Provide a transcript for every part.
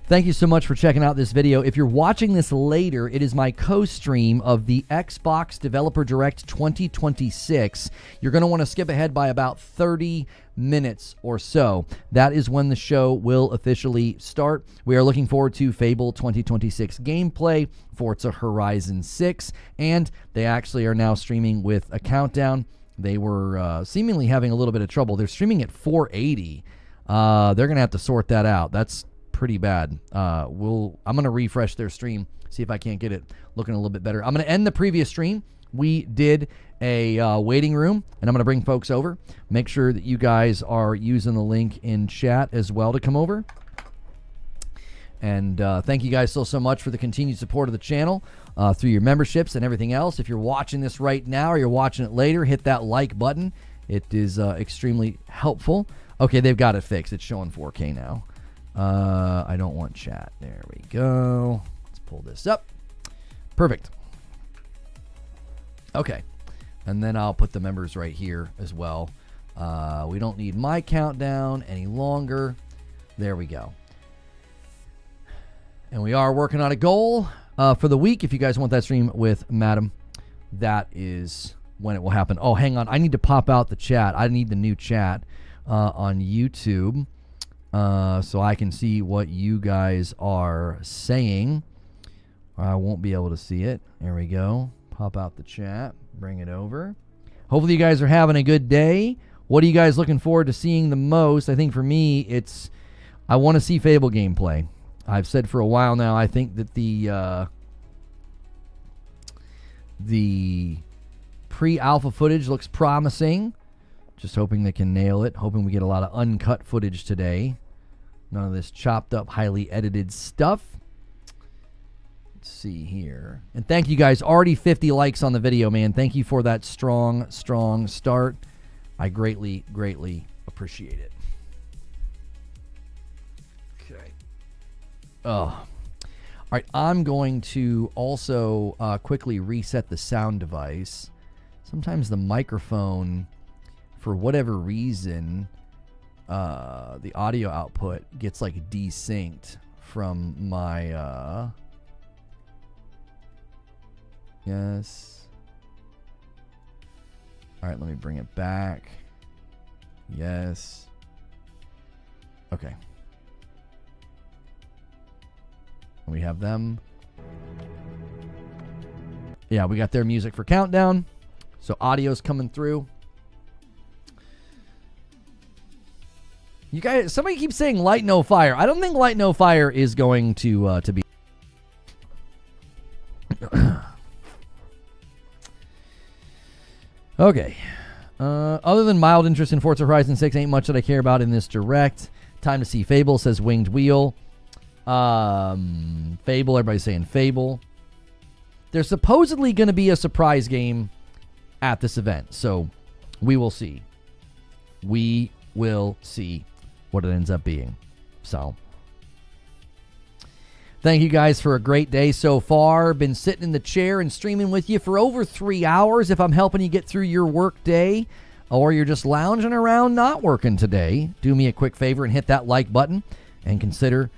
Thank you so much for checking out this video. If you're watching this later, it is my co-stream of the Xbox Developer Direct 2026. You're going to want to skip ahead by about 30 minutes or so. That is when the show will officially start. We are looking forward to Fable 2026 gameplay, Forza Horizon 6, and they actually are now streaming with a countdown. They were seemingly having a little bit of trouble. They're streaming at 480. They're going to have to sort that out. That's pretty bad. I'm going to refresh their stream, see if I can't get it looking a little bit better. I'm going to end the previous stream. We did a waiting room, and I'm going to bring folks over. Make sure that you guys are using the link in chat as well to come over. And thank you guys so much for the continued support of the channel through your memberships and everything else. If you're watching this right now or you're watching it later, hit that like button. It is extremely helpful. Okay, they've got it fixed. It's showing 4K now. I don't want chat. There we go. Let's pull this up. Perfect. Okay. And then I'll put the members right here as well. We don't need my countdown any longer. There we go. And we are working on a goal for the week. If you guys want that stream with Madam, that is when it will happen. Oh, hang on. I need to pop out the chat. I need the new chat on YouTube. So I can see what you guys are saying. I won't be able to see it. There we go. Pop out the chat. Bring it over. Hopefully you guys are having a good day. What are you guys looking forward to seeing the most? I think for me, I want to see Fable gameplay. I've said for a while now, I think that the pre-alpha footage looks promising. Just hoping they can nail it. Hoping we get a lot of uncut footage today. None of this chopped up, highly edited stuff. Let's see here. And thank you guys. Already 50 likes on the video, man. Thank you for that strong start. I greatly, greatly appreciate it. Okay. Oh. All right. I'm going to also quickly reset the sound device. Sometimes the microphone, for whatever reason, the audio output gets like desynced from my yes. All right, let me bring it back. Yes. Okay. We have them. Yeah, we got their music for countdown. So audio's coming through. You guys, somebody keeps saying light no fire. I don't think light no fire is going to be. Okay. Other than mild interest in Forza Horizon 6, ain't much that I care about in this direct. Time to see Fable, says Winged Wheel. Fable, everybody's saying Fable. There's supposedly going to be a surprise game at this event, so we will see. We will see what it ends up being. So, thank you guys for a great day so far. Been sitting in the chair and streaming with you for over 3 hours. If I'm helping you get through your work day, or you're just lounging around not working today, do me a quick favor and hit that like button and consider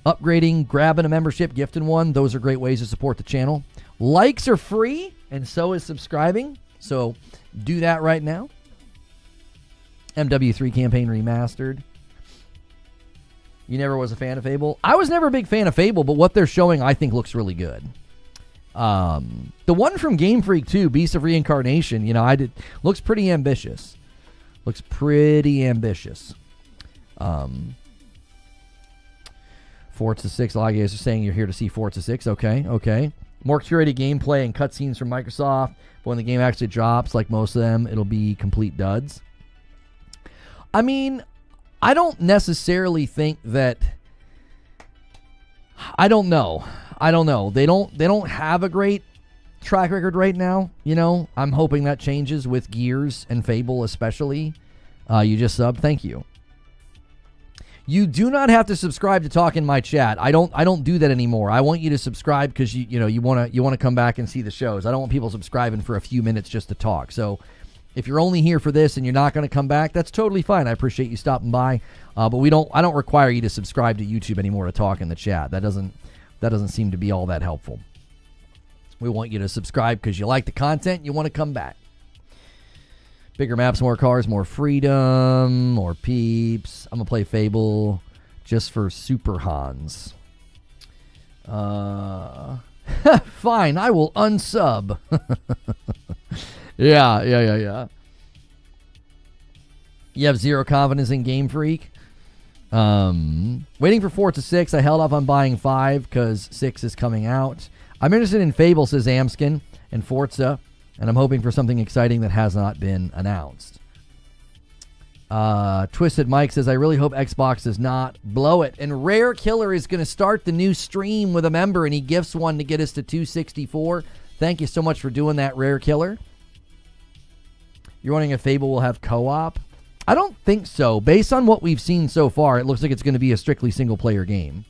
upgrading, grabbing a membership, gifting one. Those are great ways to support the channel. Likes are free, and so is subscribing. So do that right now. MW3 campaign remastered. You never was a fan of Fable? I was never a big fan of Fable, but what they're showing I think looks really good. The one from Game Freak 2, Beast of Reincarnation, looks pretty ambitious. Looks pretty ambitious. Forza 6, a lot of you guys are saying you're here to see Forza 6. Okay. More curated gameplay and cutscenes from Microsoft. But when the game actually drops, like most of them, it'll be complete duds. I mean, I don't necessarily think that. I don't know. They don't have a great track record right now. I'm hoping that changes with Gears and Fable especially. You just subbed. Thank you. You do not have to subscribe to talk in my chat. I don't do that anymore. I want you to subscribe because you want to come back and see the shows. I don't want people subscribing for a few minutes just to talk. So If you're only here for this and you're not going to come back, that's totally fine. I appreciate you stopping by. But I don't require you to subscribe to YouTube anymore to talk in the chat. That doesn't seem to be all that helpful. We want you to subscribe because you like the content. You want to come back. Bigger maps, more cars, more freedom, more peeps. I'm going to play Fable just for Super Hans. Fine, I will unsub. Yeah. You have zero confidence in Game Freak. Waiting for Forza 6. I held off on buying 5 because 6 is coming out. I'm interested in Fable, says Amskin, and Forza, and I'm hoping for something exciting that has not been announced. Twisted Mike says, I really hope Xbox does not blow it. And Rare Killer is going to start the new stream with a member, and he gifts one to get us to 264. Thank you so much for doing that, Rare Killer. You're wondering if Fable will have co-op? I don't think so. Based on what we've seen so far, it looks like it's going to be a strictly single-player game.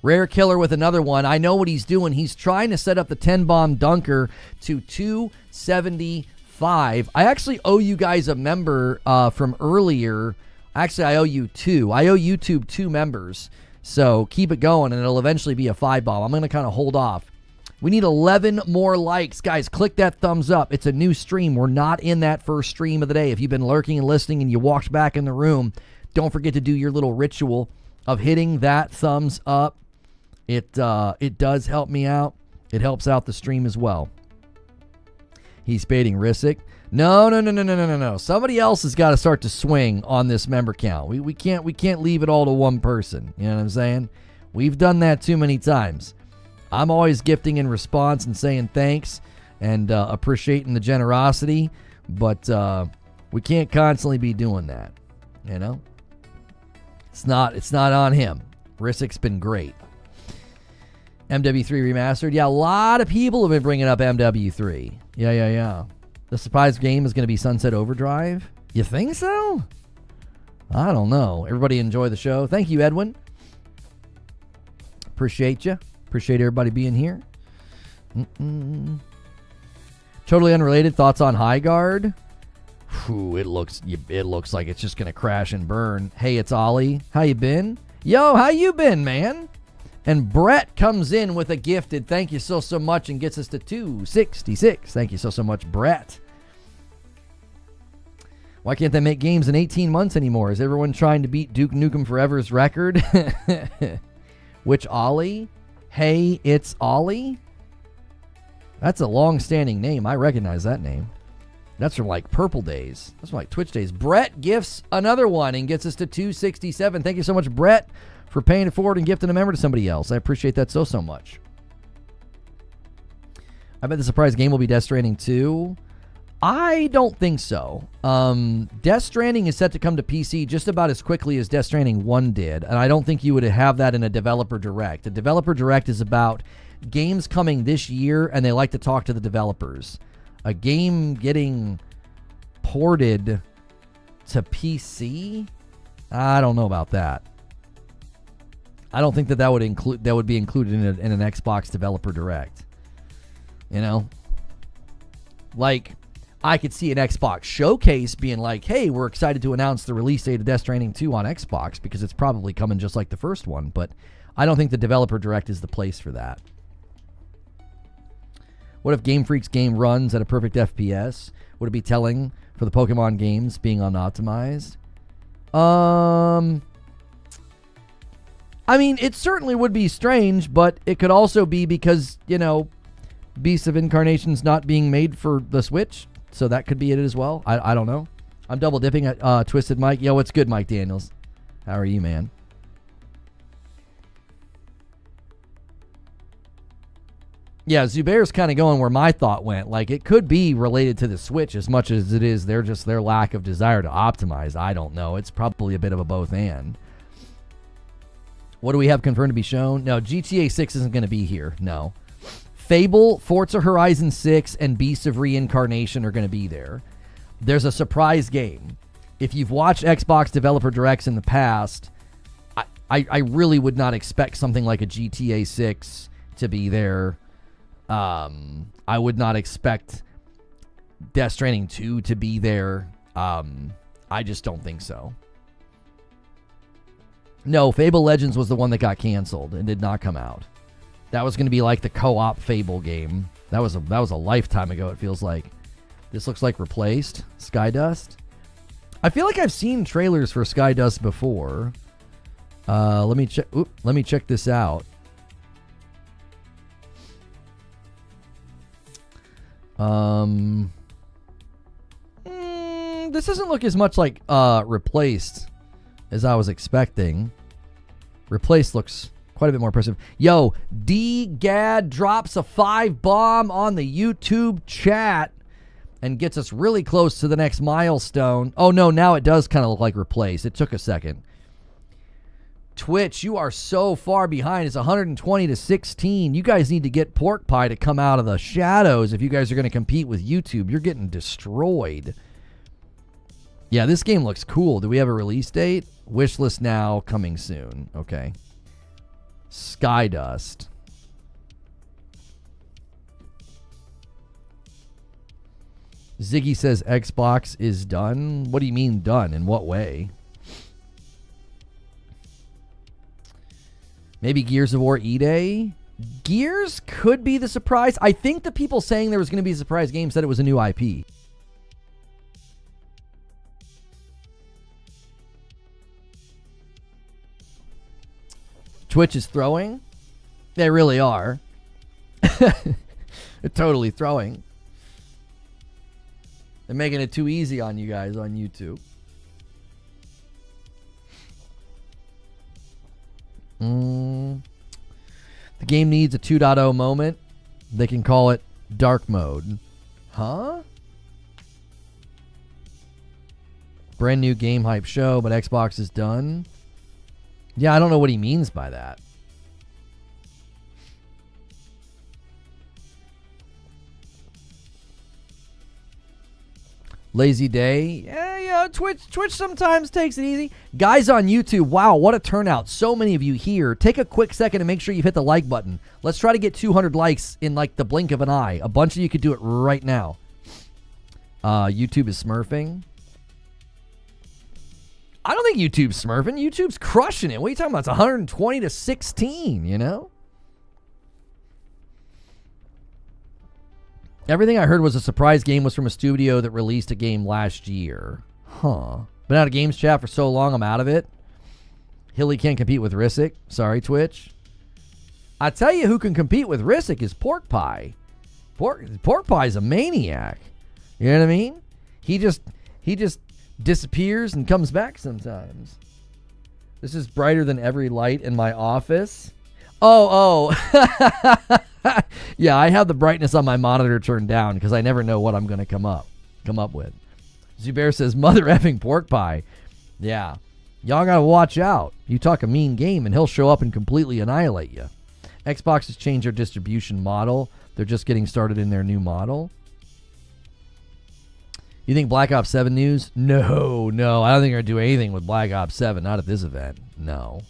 Rare Killer with another one. I know what he's doing. He's trying to set up the 10-bomb dunker to 275. I actually owe you guys a member from earlier. Actually, I owe you 2. I owe YouTube 2 members. So keep it going, and it'll eventually be a 5-bomb. I'm going to kind of hold off. We need 11 more likes. Guys, click that thumbs up. It's a new stream. We're not in that first stream of the day. If you've been lurking and listening and you walked back in the room, don't forget to do your little ritual of hitting that thumbs up. It does help me out. It helps out the stream as well. He's baiting Rissick. No. Somebody else has got to start to swing on this member count. We can't leave it all to one person. You know what I'm saying? We've done that too many times. I'm always gifting in response and saying thanks and appreciating the generosity, but we can't constantly be doing that. You know, it's not on him. Rissick's been great. MW3 remastered. Yeah, a lot of people have been bringing up MW3. Yeah. The surprise game is going to be Sunset Overdrive. You think so? I don't know. Everybody enjoy the show. Thank you, Edwin. Appreciate you. Appreciate everybody being here. Totally unrelated. Thoughts on High Guard? Whew, it looks like it's just going to crash and burn. Hey, it's Ollie. How you been? Yo, how you been, man? And Brett comes in with a gifted thank you so much and gets us to 266. Thank you so much, Brett. Why can't they make games in 18 months anymore? Is everyone trying to beat Duke Nukem Forever's record? Which Ollie? Hey, it's Ollie? That's a long-standing name. I recognize that name. That's from like Purple Days. That's from like Twitch Days. Brett gifts another one and gets us to 267. Thank you so much, Brett, for paying it forward and gifting a member to somebody else. I appreciate that so much. I bet the surprise game will be Death Stranding 2. I don't think so. Death Stranding is set to come to PC just about as quickly as Death Stranding 1 did, and I don't think you would have that in a developer direct. A developer direct is about games coming this year, and they like to talk to the developers. A game getting ported to PC? I don't know about that. I don't think that would be included in an Xbox developer direct. You know? Like, I could see an Xbox showcase being like, hey, we're excited to announce the release date of Death Stranding 2 on Xbox because it's probably coming just like the first one, but I don't think the developer direct is the place for that. What if Game Freak's game runs at a perfect FPS? Would it be telling for the Pokemon games being unoptimized? I mean, it certainly would be strange, but it could also be because, you know, Beast of Reincarnation's not being made for the Switch, so that could be it as well. I don't know. I'm double dipping at Twisted Mike. Yo, what's good, Mike Daniels? How are you, man? Yeah, Zubair's kind of going where my thought went. Like, it could be related to the Switch as much as it is their lack of desire to optimize. I don't know. It's probably a bit of a both and. What do we have confirmed to be shown? No, GTA 6 isn't going to be here. No. Fable, Forza Horizon 6, and Beast of Reincarnation are going to be there. There's a surprise game. If you've watched Xbox developer directs in the past, I really would not expect something like a GTA 6 to be there. I would not expect Death Stranding 2 to be there. I just don't think so. No, Fable Legends was the one that got canceled and did not come out. That was going to be like the co-op Fable game. That was a lifetime ago, it feels like. This looks like replaced. Skydust. I feel like I've seen trailers for Skydust before. Let me check. Let me check this out. This doesn't look as much like replaced as I was expecting. Replaced looks quite a bit more impressive. Yo, D-Gad drops a 5 bomb on the YouTube chat and gets us really close to the next milestone. Oh no, now it does kind of look like replaced. It took a second. Twitch, you are so far behind. It's 120 to 16. You guys need to get Pork Pie to come out of the shadows if you guys are going to compete with YouTube. You're getting destroyed. Yeah, this game looks cool. Do we have a release date? Wishlist now, coming soon. Okay. Skydust. Ziggy says Xbox is done. What do you mean done? In what way? Maybe Gears of War E-Day? Gears could be the surprise. I think the people saying there was going to be a surprise game said it was a new IP. Twitch is throwing. They really are. They're totally throwing. They're making it too easy on you guys on YouTube. The game needs a 2.0 moment. They can call it dark mode. Huh? Brand new game hype show, but Xbox is done. Yeah, I don't know what he means by that. Lazy day. Yeah, Twitch sometimes takes it easy. Guys on YouTube, wow, what a turnout. So many of you here. Take a quick second and make sure you hit the like button. Let's try to get 200 likes in like the blink of an eye. A bunch of you could do it right now. YouTube is smurfing. I don't think YouTube's smurfing. YouTube's crushing it. What are you talking about? It's 120 to 16, you know? Everything I heard was a surprise game was from a studio that released a game last year. Huh. Been out of games chat for so long, I'm out of it. Hilly can't compete with Rissick. Sorry, Twitch. I tell you who can compete with Rissick is Pork Pie. Pork Pie's a maniac. You know what I mean? He just disappears and comes back sometimes. This is brighter than every light in my office. Oh. Yeah, I have the brightness on my monitor turned down because I never know what I'm going to come up with. Zubair says, mother effing Pork Pie. Yeah. Y'all got to watch out. You talk a mean game and he'll show up and completely annihilate you. Xbox has changed their distribution model. They're just getting started in their new model. You think Black Ops 7 news? No. I don't think they're going to do anything with Black Ops 7. Not at this event. No.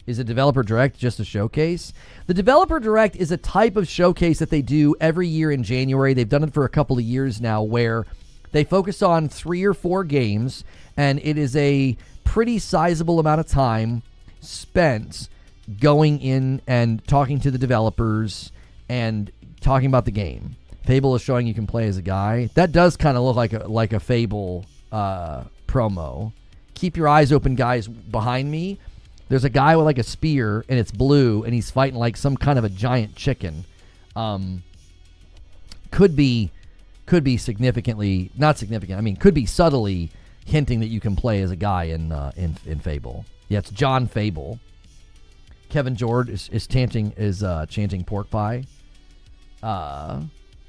Is a developer direct just a showcase? The developer direct is a type of showcase that they do every year in January. They've done it for a couple of years now where they focus on 3 or 4 games, and it is a pretty sizable amount of time spent going in and talking to the developers and talking about the game. Fable is showing you can play as a guy. That does kind of look like a Fable promo. Keep your eyes open, guys, behind me. There's a guy with like a spear, and it's blue, and he's fighting like some kind of a giant chicken. Could be significantly, not significant. I mean, could be subtly hinting that you can play as a guy in Fable. Yeah, it's John Fable. Kevin George is chanting Pork Pie.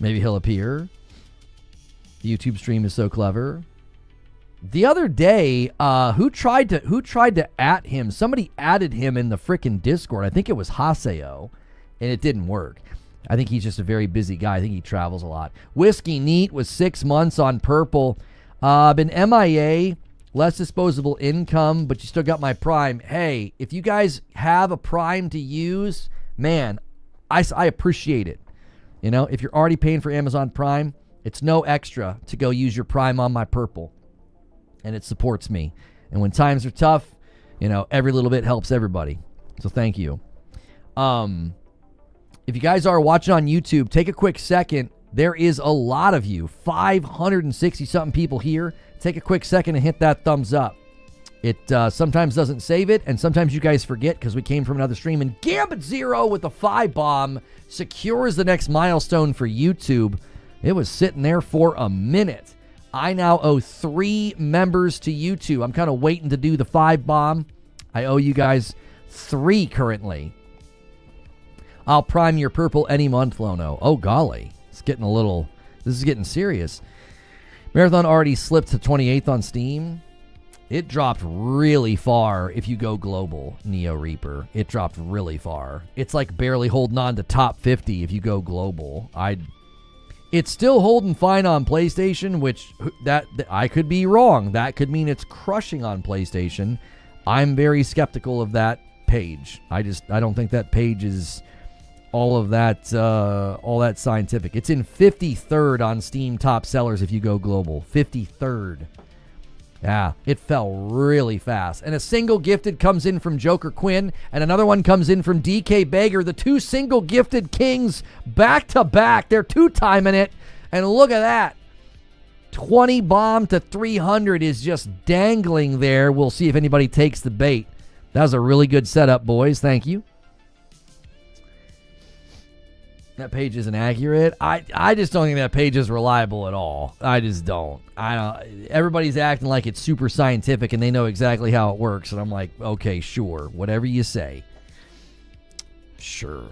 Maybe he'll appear. The YouTube stream is so clever. The other day, who tried to at him? Somebody added him in the frickin' Discord. I think it was Haseo, and it didn't work. I think he's just a very busy guy. I think he travels a lot. Whiskey Neat was 6 months on Purple. Been MIA, less disposable income, but you still got my Prime. Hey, if you guys have a Prime to use, man, I appreciate it. You know, if you're already paying for Amazon Prime, It's no extra to go use your Prime on my purple. And it supports me. And when times are tough, every little bit helps everybody. So thank you. If you guys are watching on YouTube, take a quick second. There is a lot of you, 560-something people here. Take a quick second and hit that thumbs up. It sometimes doesn't save it, and sometimes you guys forget because we came from another stream. And Gambit Zero with the 5 bomb secures the next milestone for YouTube. It was sitting there for a minute. I now owe 3 members to YouTube. I'm kind of waiting to do the 5 bomb. I owe you guys 3 currently. I'll prime your purple any month, Lono. Oh, golly. It's getting this is getting serious. Marathon already slipped to 28th on Steam. It dropped really far if you go global, Neo Reaper. It dropped really far. It's like barely holding on to top 50 if you go global. It's still holding fine on PlayStation, which that I could be wrong. That could mean it's crushing on PlayStation. I'm very skeptical of that page. I don't think that page is all that scientific. It's in 53rd on Steam top sellers if you go global. 53rd. Yeah, it fell really fast. And a single gifted comes in from Joker Quinn, and another one comes in from DK Baker. The 2 single gifted kings back to back. They're 2-timing it. And look at that. 20 bomb to 300 is just dangling there. We'll see if anybody takes the bait. That was a really good setup, boys. Thank you. That page isn't accurate. I just don't think that page is reliable at all. I just don't. Everybody's acting like it's super scientific and they know exactly how it works. And I'm like, okay, sure. Whatever you say. Sure.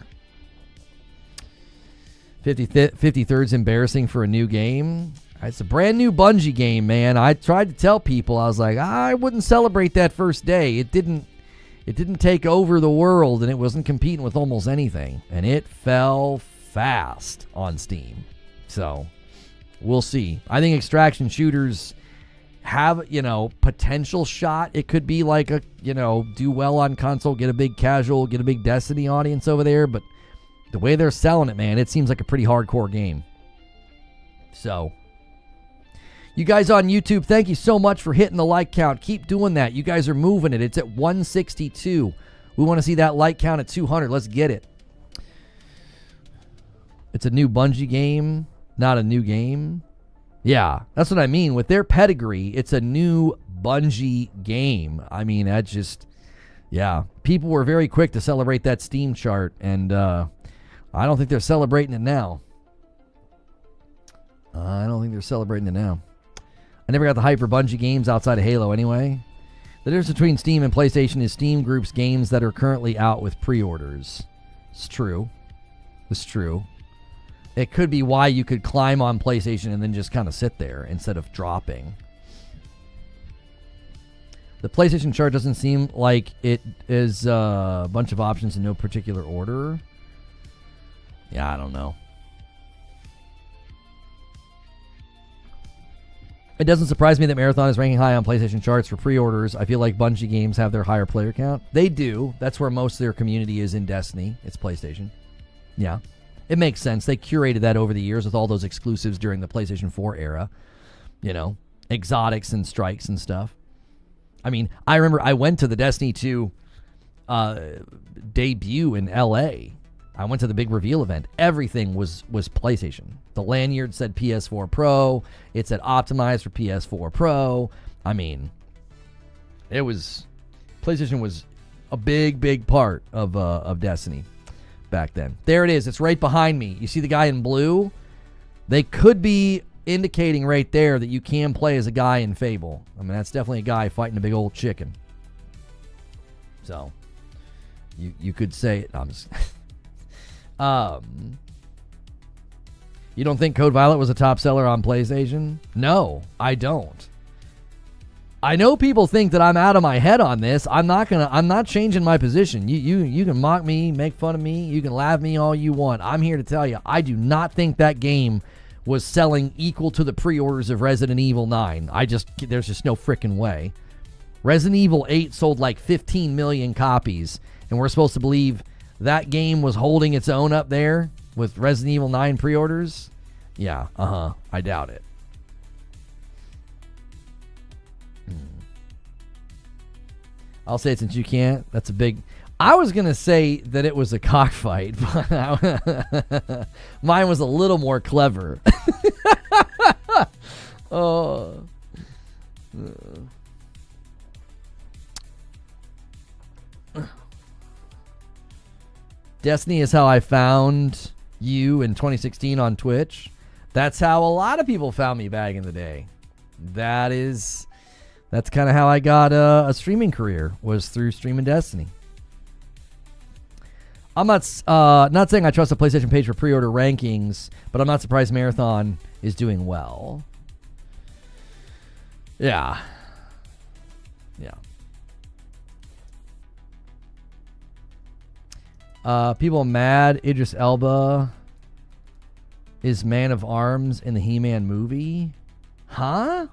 53rd's embarrassing for a new game. It's a brand new Bungie game, man. I tried to tell people, I was like, I wouldn't celebrate that first day. It didn't take over the world, and it wasn't competing with almost anything. And it fell fast on Steam. So, we'll see. I think extraction shooters have, potential shot. It could be like do well on console, get a big casual, get a big Destiny audience over there. But the way they're selling it, man, it seems like a pretty hardcore game. So, you guys on YouTube, thank you so much for hitting the like count. Keep doing that. You guys are moving it. It's at 162. We want to see that like count at 200. Let's get it. It's a new Bungie game, not a new game. Yeah, that's what I mean. With their pedigree, it's a new Bungie game. I mean, that's just, yeah. People were very quick to celebrate that Steam chart, and I don't think they're celebrating it now. I never got the hype for Bungie games outside of Halo anyway. The difference between Steam and PlayStation is Steam groups games that are currently out with pre-orders. It's true. It could be why you could climb on PlayStation and then just kind of sit there instead of dropping. The PlayStation chart doesn't seem like it is a bunch of options in no particular order. Yeah, I don't know. It doesn't surprise me that Marathon is ranking high on PlayStation charts for pre-orders. I feel like Bungie games have their higher player count. They do. That's where most of their community is in Destiny. It's PlayStation. Yeah. It makes sense. They curated that over the years with all those exclusives during the PlayStation 4 era. Exotics and strikes and stuff. I mean, I remember I went to the Destiny 2 debut in LA. I went to the big reveal event. Everything was PlayStation. The lanyard said PS4 Pro. It said optimized for PS4 Pro. I mean, PlayStation was a big part of Destiny back then. There it is. It's right behind me. You see the guy in blue? They could be indicating right there that you can play as a guy in Fable. I mean, that's definitely a guy fighting a big old chicken. So, you could say it. No, I'm just... You don't think Code Violet was a top seller on PlayStation? No, I don't. I know people think that I'm out of my head on this. I'm not changing my position. You can mock me, make fun of me, you can laugh me all you want. I'm here to tell you, I do not think that game was selling equal to the pre-orders of Resident Evil 9. There's just no freaking way. Resident Evil 8 sold like 15 million copies, and we're supposed to believe that game was holding its own up there with Resident Evil 9 pre-orders? Yeah, I doubt it. I'll say it since you can't. That's a big... I was going to say that it was a cockfight, but mine was a little more clever. Oh. Destiny is how I found you in 2016 on Twitch. That's how a lot of people found me back in the day. That's kind of how I got a streaming career, was through streaming Destiny. I'm not saying I trust the PlayStation page for pre-order rankings, but I'm not surprised Marathon is doing well. Yeah. People mad Idris Elba is Man of Arms in the He-Man movie? Huh?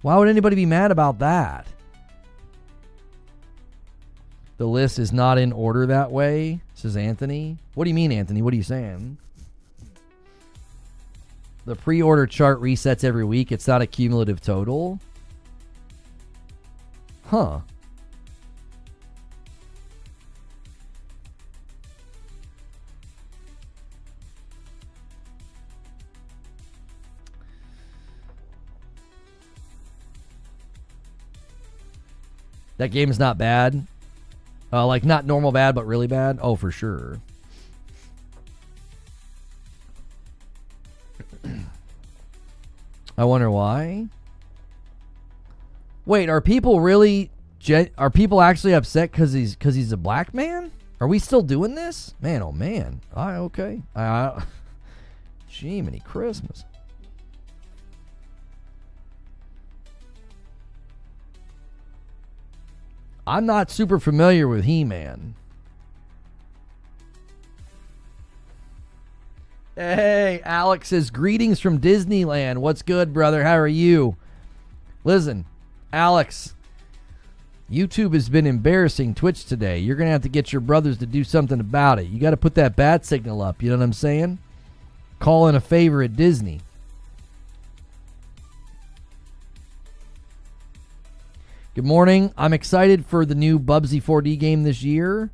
Why would anybody be mad about that? The list is not in order that way, says Anthony. What do you mean, Anthony? What are you saying? The pre-order chart resets every week. It's not a cumulative total. Huh. That game is not bad. Like not normal bad, but really bad. Oh, for sure. I wonder why. Wait, are people really? Are people actually upset because he's a black man? Are we still doing this? Man, oh man. Okay. Gee, many Christmas. I'm not super familiar with He-Man. Hey, Alex says, greetings from Disneyland. What's good, brother? How are you? Listen, Alex, YouTube has been embarrassing Twitch today. You're going to have to get your brothers to do something about it. You got to put that bat signal up. You know what I'm saying? Call in a favor at Disney. Good morning. I'm excited for the new Bubsy 4D game this year.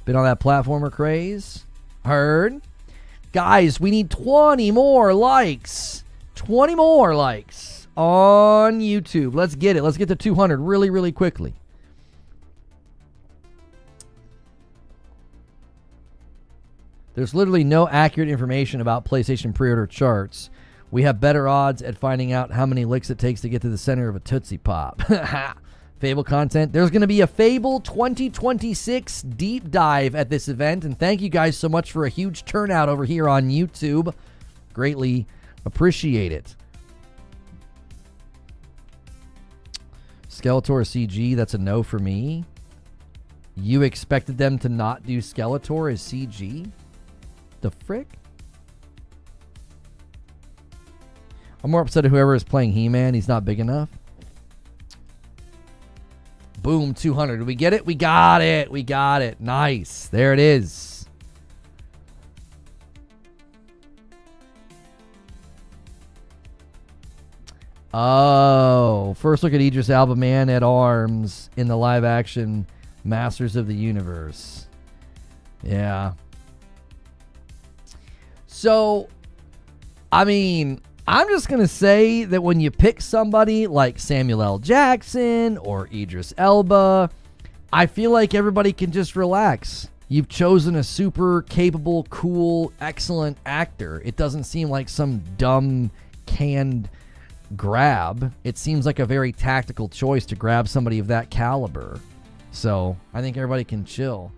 Been on that platformer craze. Heard. Guys, we need 20 more likes. 20 more likes on YouTube. Let's get it. Let's get to 200 really, really quickly. There's literally no accurate information about PlayStation pre-order charts. We have better odds at finding out how many licks it takes to get to the center of a Tootsie Pop. Fable content. There's going to be a Fable 2026 deep dive at this event, and thank you guys so much for a huge turnout over here on YouTube. Greatly appreciate it. Skeletor CG, that's a no for me. You expected them to not do Skeletor as CG? The frick? I'm more upset at whoever is playing He-Man. He's not big enough. Boom, 200. Did we get it? We got it. We got it. Nice. There it is. Oh, first look at Idris Elba, Man at Arms in the live action Masters of the Universe. Yeah. So, I mean, I'm just going to say that when you pick somebody like Samuel L. Jackson or Idris Elba, I feel like everybody can just relax. You've chosen a super capable, cool, excellent actor. It doesn't seem like some dumb, canned grab. It seems like a very tactical choice to grab somebody of that caliber. So I think everybody can chill.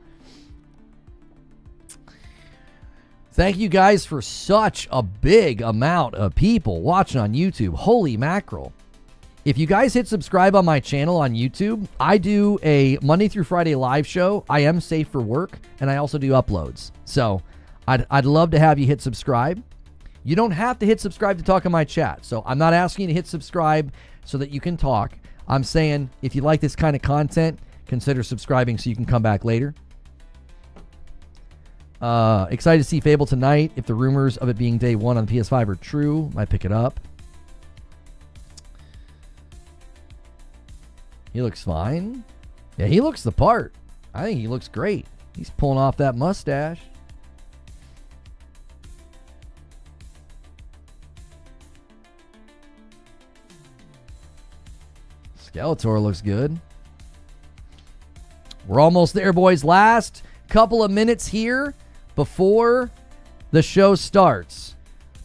Thank you guys for such a big amount of people watching on YouTube. Holy mackerel. If you guys hit subscribe on my channel on YouTube, I do a Monday through Friday live show. I am safe for work, and I also do uploads. So I'd love to have you hit subscribe. You don't have to hit subscribe to talk in my chat. So I'm not asking you to hit subscribe so that you can talk. I'm saying if you like this kind of content, consider subscribing so you can come back later. Excited to see Fable tonight. If the rumors of it being day one on the PS5 are true, might pick it up. He looks fine. Yeah, he looks the part. I think he looks great. He's pulling off that mustache. Skeletor looks good. We're almost there, boys. Last couple of minutes here before the show starts.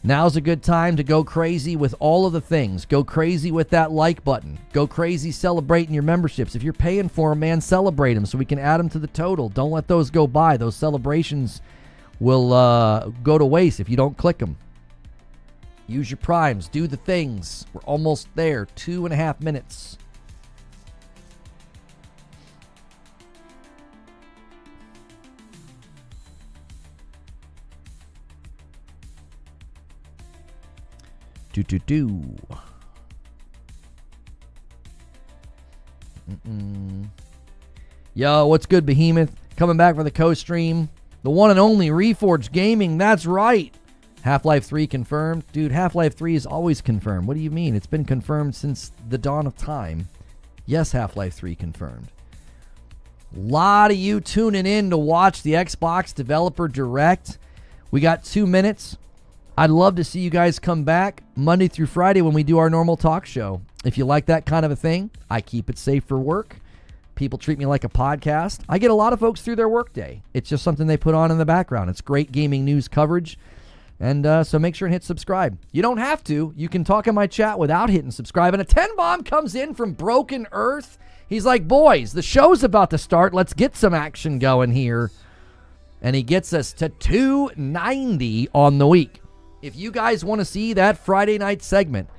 Now's a good time to go crazy with all of the things. Go crazy with that like button. Go crazy celebrating your memberships. If you're paying for them, man, celebrate them so we can add them to the total. Don't let those go by. Those celebrations will go to waste if you don't click them. Use your primes. Do the things. We're almost there. 2.5 minutes. Yo, what's good, Behemoth? Coming back for the co-stream. The one and only Reforge Gaming. That's right. Half-Life 3 confirmed. Dude, Half-Life 3 is always confirmed. What do you mean? It's been confirmed since the dawn of time. Yes, Half-Life 3 confirmed. A lot of you tuning in to watch the Xbox Developer Direct. We got 2 minutes. I'd love to see you guys come back Monday through Friday when we do our normal talk show. If you like that kind of a thing, I keep it safe for work. People treat me like a podcast. I get a lot of folks through their workday. It's just something they put on in the background. It's great gaming news coverage. And so make sure and hit subscribe. You don't have to. You can talk in my chat without hitting subscribe. And a 10 bomb comes in from Broken Earth. He's like, boys, the show's about to start. Let's get some action going here. And he gets us to 290 on the week. If you guys want to see that Friday night segment,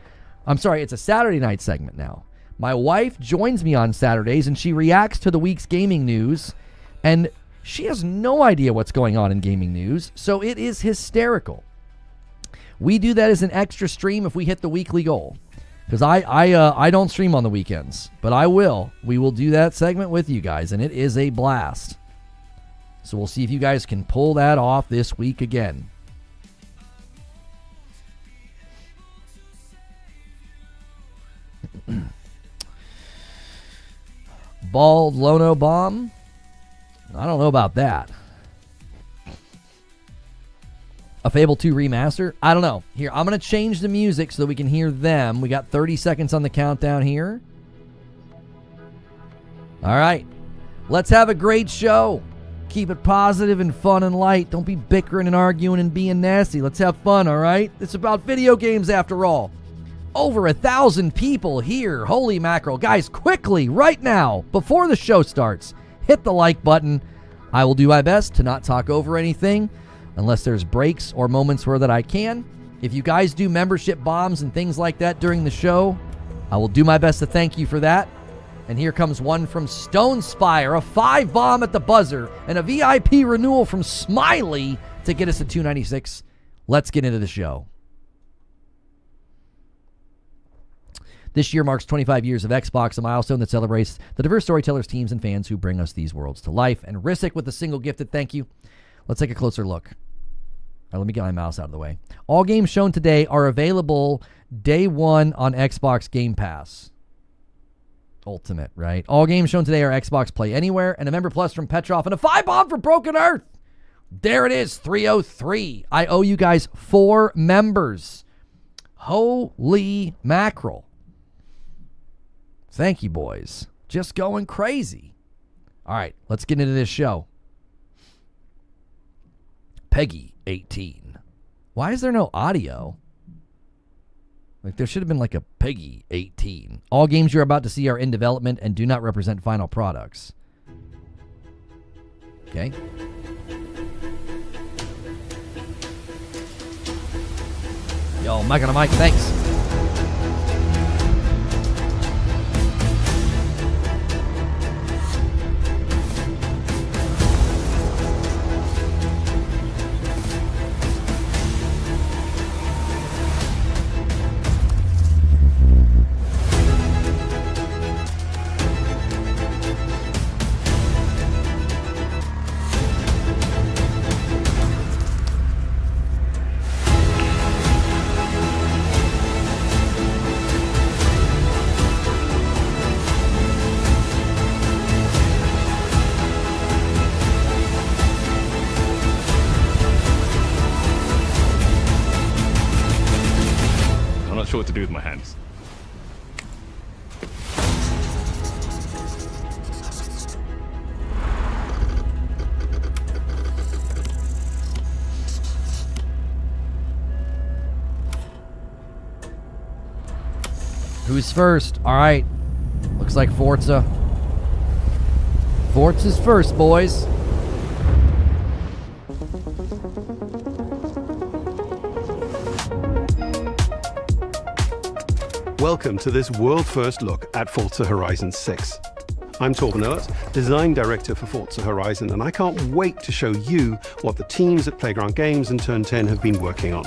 I'm sorry, it's a Saturday night segment now. My wife joins me on Saturdays, and she reacts to the week's gaming news, and she has no idea what's going on in gaming news, so it is hysterical. We do that as an extra stream if we hit the weekly goal, because I don't stream on the weekends, but I will. We will do that segment with you guys, and it is a blast. So we'll see if you guys can pull that off this week again. Bald Lono Bomb? I don't know about that. A Fable 2 remaster? I don't know. Here, I'm going to change the music so that we can hear them. We got 30 seconds on the countdown here. All right. Let's have a great show. Keep it positive and fun and light. Don't be bickering and arguing and being nasty. Let's have fun, all right? It's about video games after all. Over 1,000 people here. Holy mackerel. Guys, quickly, right now, before the show starts, hit the like button. I will do my best to not talk over anything unless there's breaks or moments where that I can. If you guys do membership bombs and things like that during the show, I will do my best to thank you for that. And here comes one from Stone Spire, a 5 bomb at the buzzer, and a VIP renewal from Smiley to get us to 296. Let's get into the show. This year marks 25 years of Xbox, a milestone that celebrates the diverse storytellers, teams, and fans who bring us these worlds to life. And Risick with a single gifted thank you. Let's take a closer look. All right, let me get my mouse out of the way. All games shown today are available day one on Xbox Game Pass. Ultimate, right? All games shown today are Xbox Play Anywhere, and a Member Plus from Petrov, and a 5 bomb from Broken Earth. There it is, 303. I owe you guys 4 members. Holy mackerel. Thank you, boys. Just going crazy. All right, let's get into this show. Peggy 18. Why is there no audio? Like, there should have been like a Peggy 18. All games you're about to see are in development and do not represent final products. Okay. Yo, mic on a mic, thanks. Who's first? All right. Looks like Forza. Forza's first, boys. Welcome to this world-first look at Forza Horizon 6. I'm Torben Ehlert, Design Director for Forza Horizon, and I can't wait to show you what the teams at Playground Games and Turn 10 have been working on.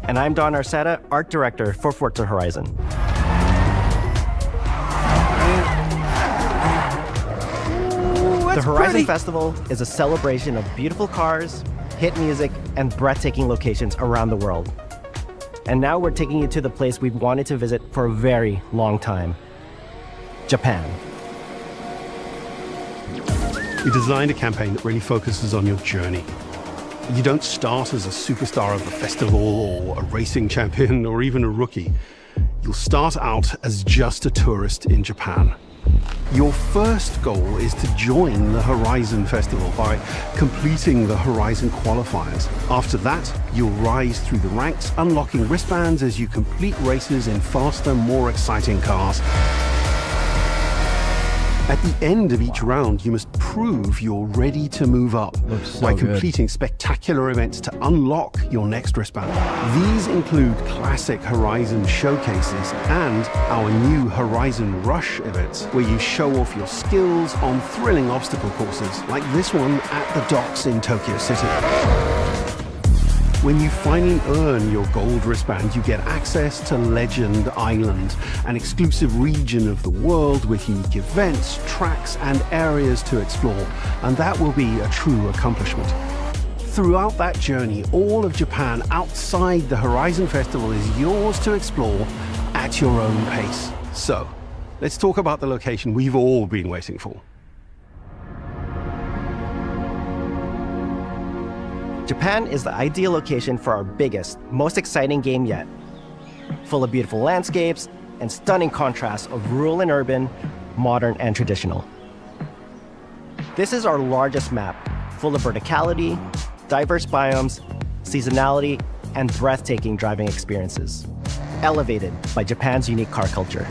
And I'm Don Arceta, Art Director for Forza Horizon. The Horizon Festival is a celebration of beautiful cars, hit music, and breathtaking locations around the world. And now we're taking you to the place we've wanted to visit for a very long time, Japan. We designed a campaign that really focuses on your journey. You don't start as a superstar of the festival or a racing champion or even a rookie. You'll start out as just a tourist in Japan. Your first goal is to join the Horizon Festival by completing the Horizon qualifiers. After that, you'll rise through the ranks, unlocking wristbands as you complete races in faster, more exciting cars. At the end of each round, you must prove you're ready to move up by completing spectacular events to unlock your next wristband. These include classic Horizon showcases and our new Horizon Rush events, where you show off your skills on thrilling obstacle courses, like this one at the docks in Tokyo City. When you finally earn your gold wristband, you get access to Legend Island, an exclusive region of the world with unique events, tracks, and areas to explore, and that will be a true accomplishment. Throughout that journey, all of Japan outside the Horizon Festival is yours to explore at your own pace. So, let's talk about the location we've all been waiting for. Japan is the ideal location for our biggest, most exciting game yet. Full of beautiful landscapes and stunning contrasts of rural and urban, modern and traditional. This is our largest map, full of verticality, diverse biomes, seasonality, and breathtaking driving experiences, elevated by Japan's unique car culture.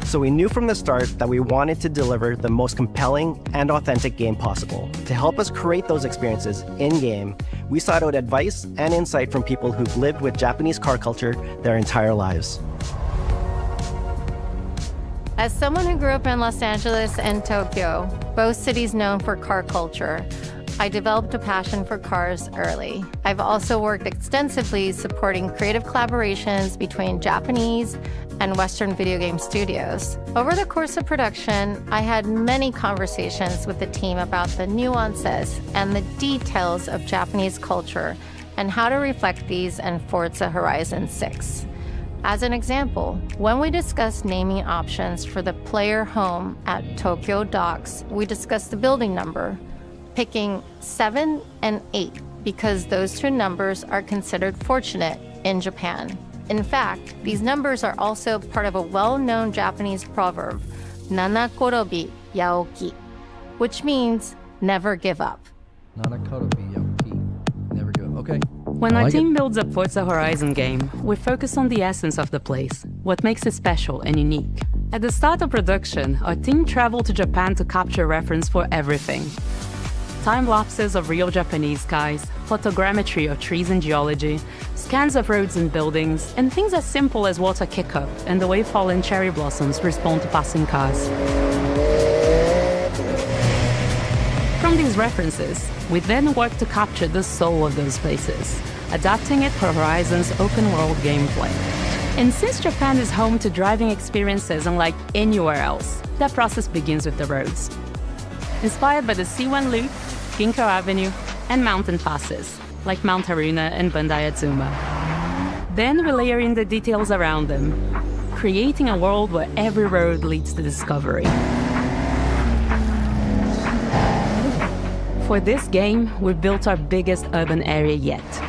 So we knew from the start that we wanted to deliver the most compelling and authentic game possible. To help us create those experiences in-game, we sought out advice and insight from people who've lived with Japanese car culture their entire lives. As someone who grew up in Los Angeles and Tokyo, both cities known for car culture, I developed a passion for cars early. I've also worked extensively supporting creative collaborations between Japanese and Western video game studios. Over the course of production, I had many conversations with the team about the nuances and the details of Japanese culture and how to reflect these in Forza Horizon 6. As an example, when we discussed naming options for the player home at Tokyo Docks, we discussed the building number, picking 7 and 8 because those two numbers are considered fortunate in Japan. In fact, these numbers are also part of a well-known Japanese proverb, Nanakorobi Yaoki, which means never give up. Nanakorobi Yaoki. Never give up. Okay. When our team builds a Forza Horizon game, we focus on the essence of the place, what makes it special and unique. At the start of production, our team traveled to Japan to capture reference for everything. Time lapses of real Japanese skies, photogrammetry of trees and geology, scans of roads and buildings, and things as simple as water kick-up and the way fallen cherry blossoms respond to passing cars. From these references, we then work to capture the soul of those places, adapting it for Horizon's open-world gameplay. And since Japan is home to driving experiences unlike anywhere else, that process begins with the roads. Inspired by the C1 Loop, Ginkgo Avenue, and mountain passes, like Mount Haruna and Bandai Atsuma. Then we layer in the details around them, creating a world where every road leads to discovery. For this game, we've built our biggest urban area yet.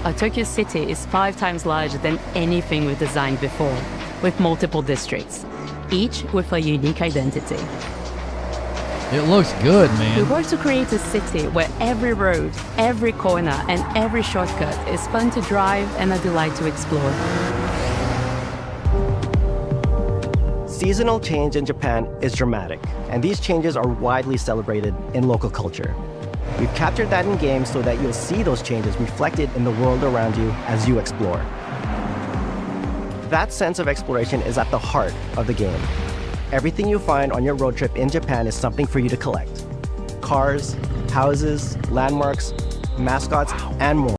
Our Tokyo city is 5 times larger than anything we've designed before, with multiple districts, each with a unique identity. It looks good, man. We work to create a city where every road, every corner, and every shortcut is fun to drive and a delight to explore. seasonal change in Japan is dramatic, and these changes are widely celebrated in local culture. We've captured that in games so that you'll see those changes reflected in the world around you as you explore. That sense of exploration is at the heart of the game. Everything you find on your road trip in Japan is something for you to collect. Cars, houses, landmarks, mascots, and more.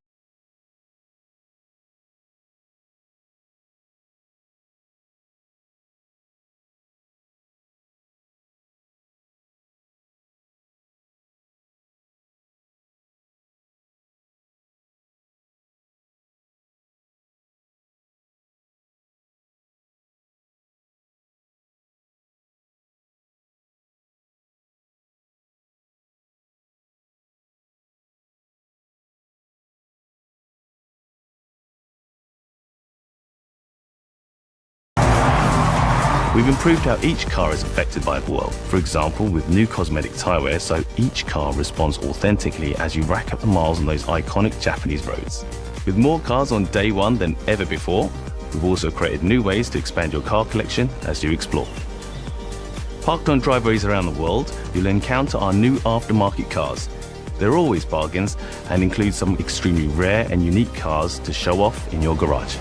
We've improved how each car is affected by the world. For example, with new cosmetic tyre wear, so each car responds authentically as you rack up the miles on those iconic Japanese roads. With more cars on day one than ever before, we've also created new ways to expand your car collection as you explore. Parked on driveways around the world, you'll encounter our new aftermarket cars. They're always bargains and include some extremely rare and unique cars to show off in your garage.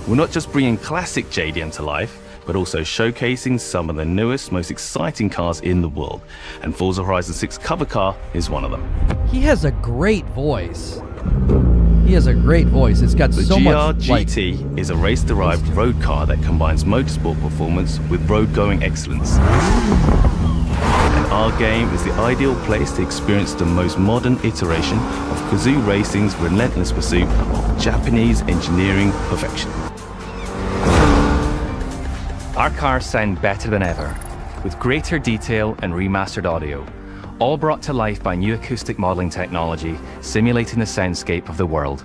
We're not just bringing classic JDM to life, but also showcasing some of the newest, most exciting cars in the world. And Forza Horizon 6 cover car is one of them. He has a great voice. He has a great voice. It's got so much. The GR GT is a race-derived road car that combines motorsport performance with road-going excellence. And our game is the ideal place to experience the most modern iteration of Kazoo Racing's relentless pursuit of Japanese engineering perfection. Our cars sound better than ever, with greater detail and remastered audio, all brought to life by new acoustic modeling technology, simulating the soundscape of the world.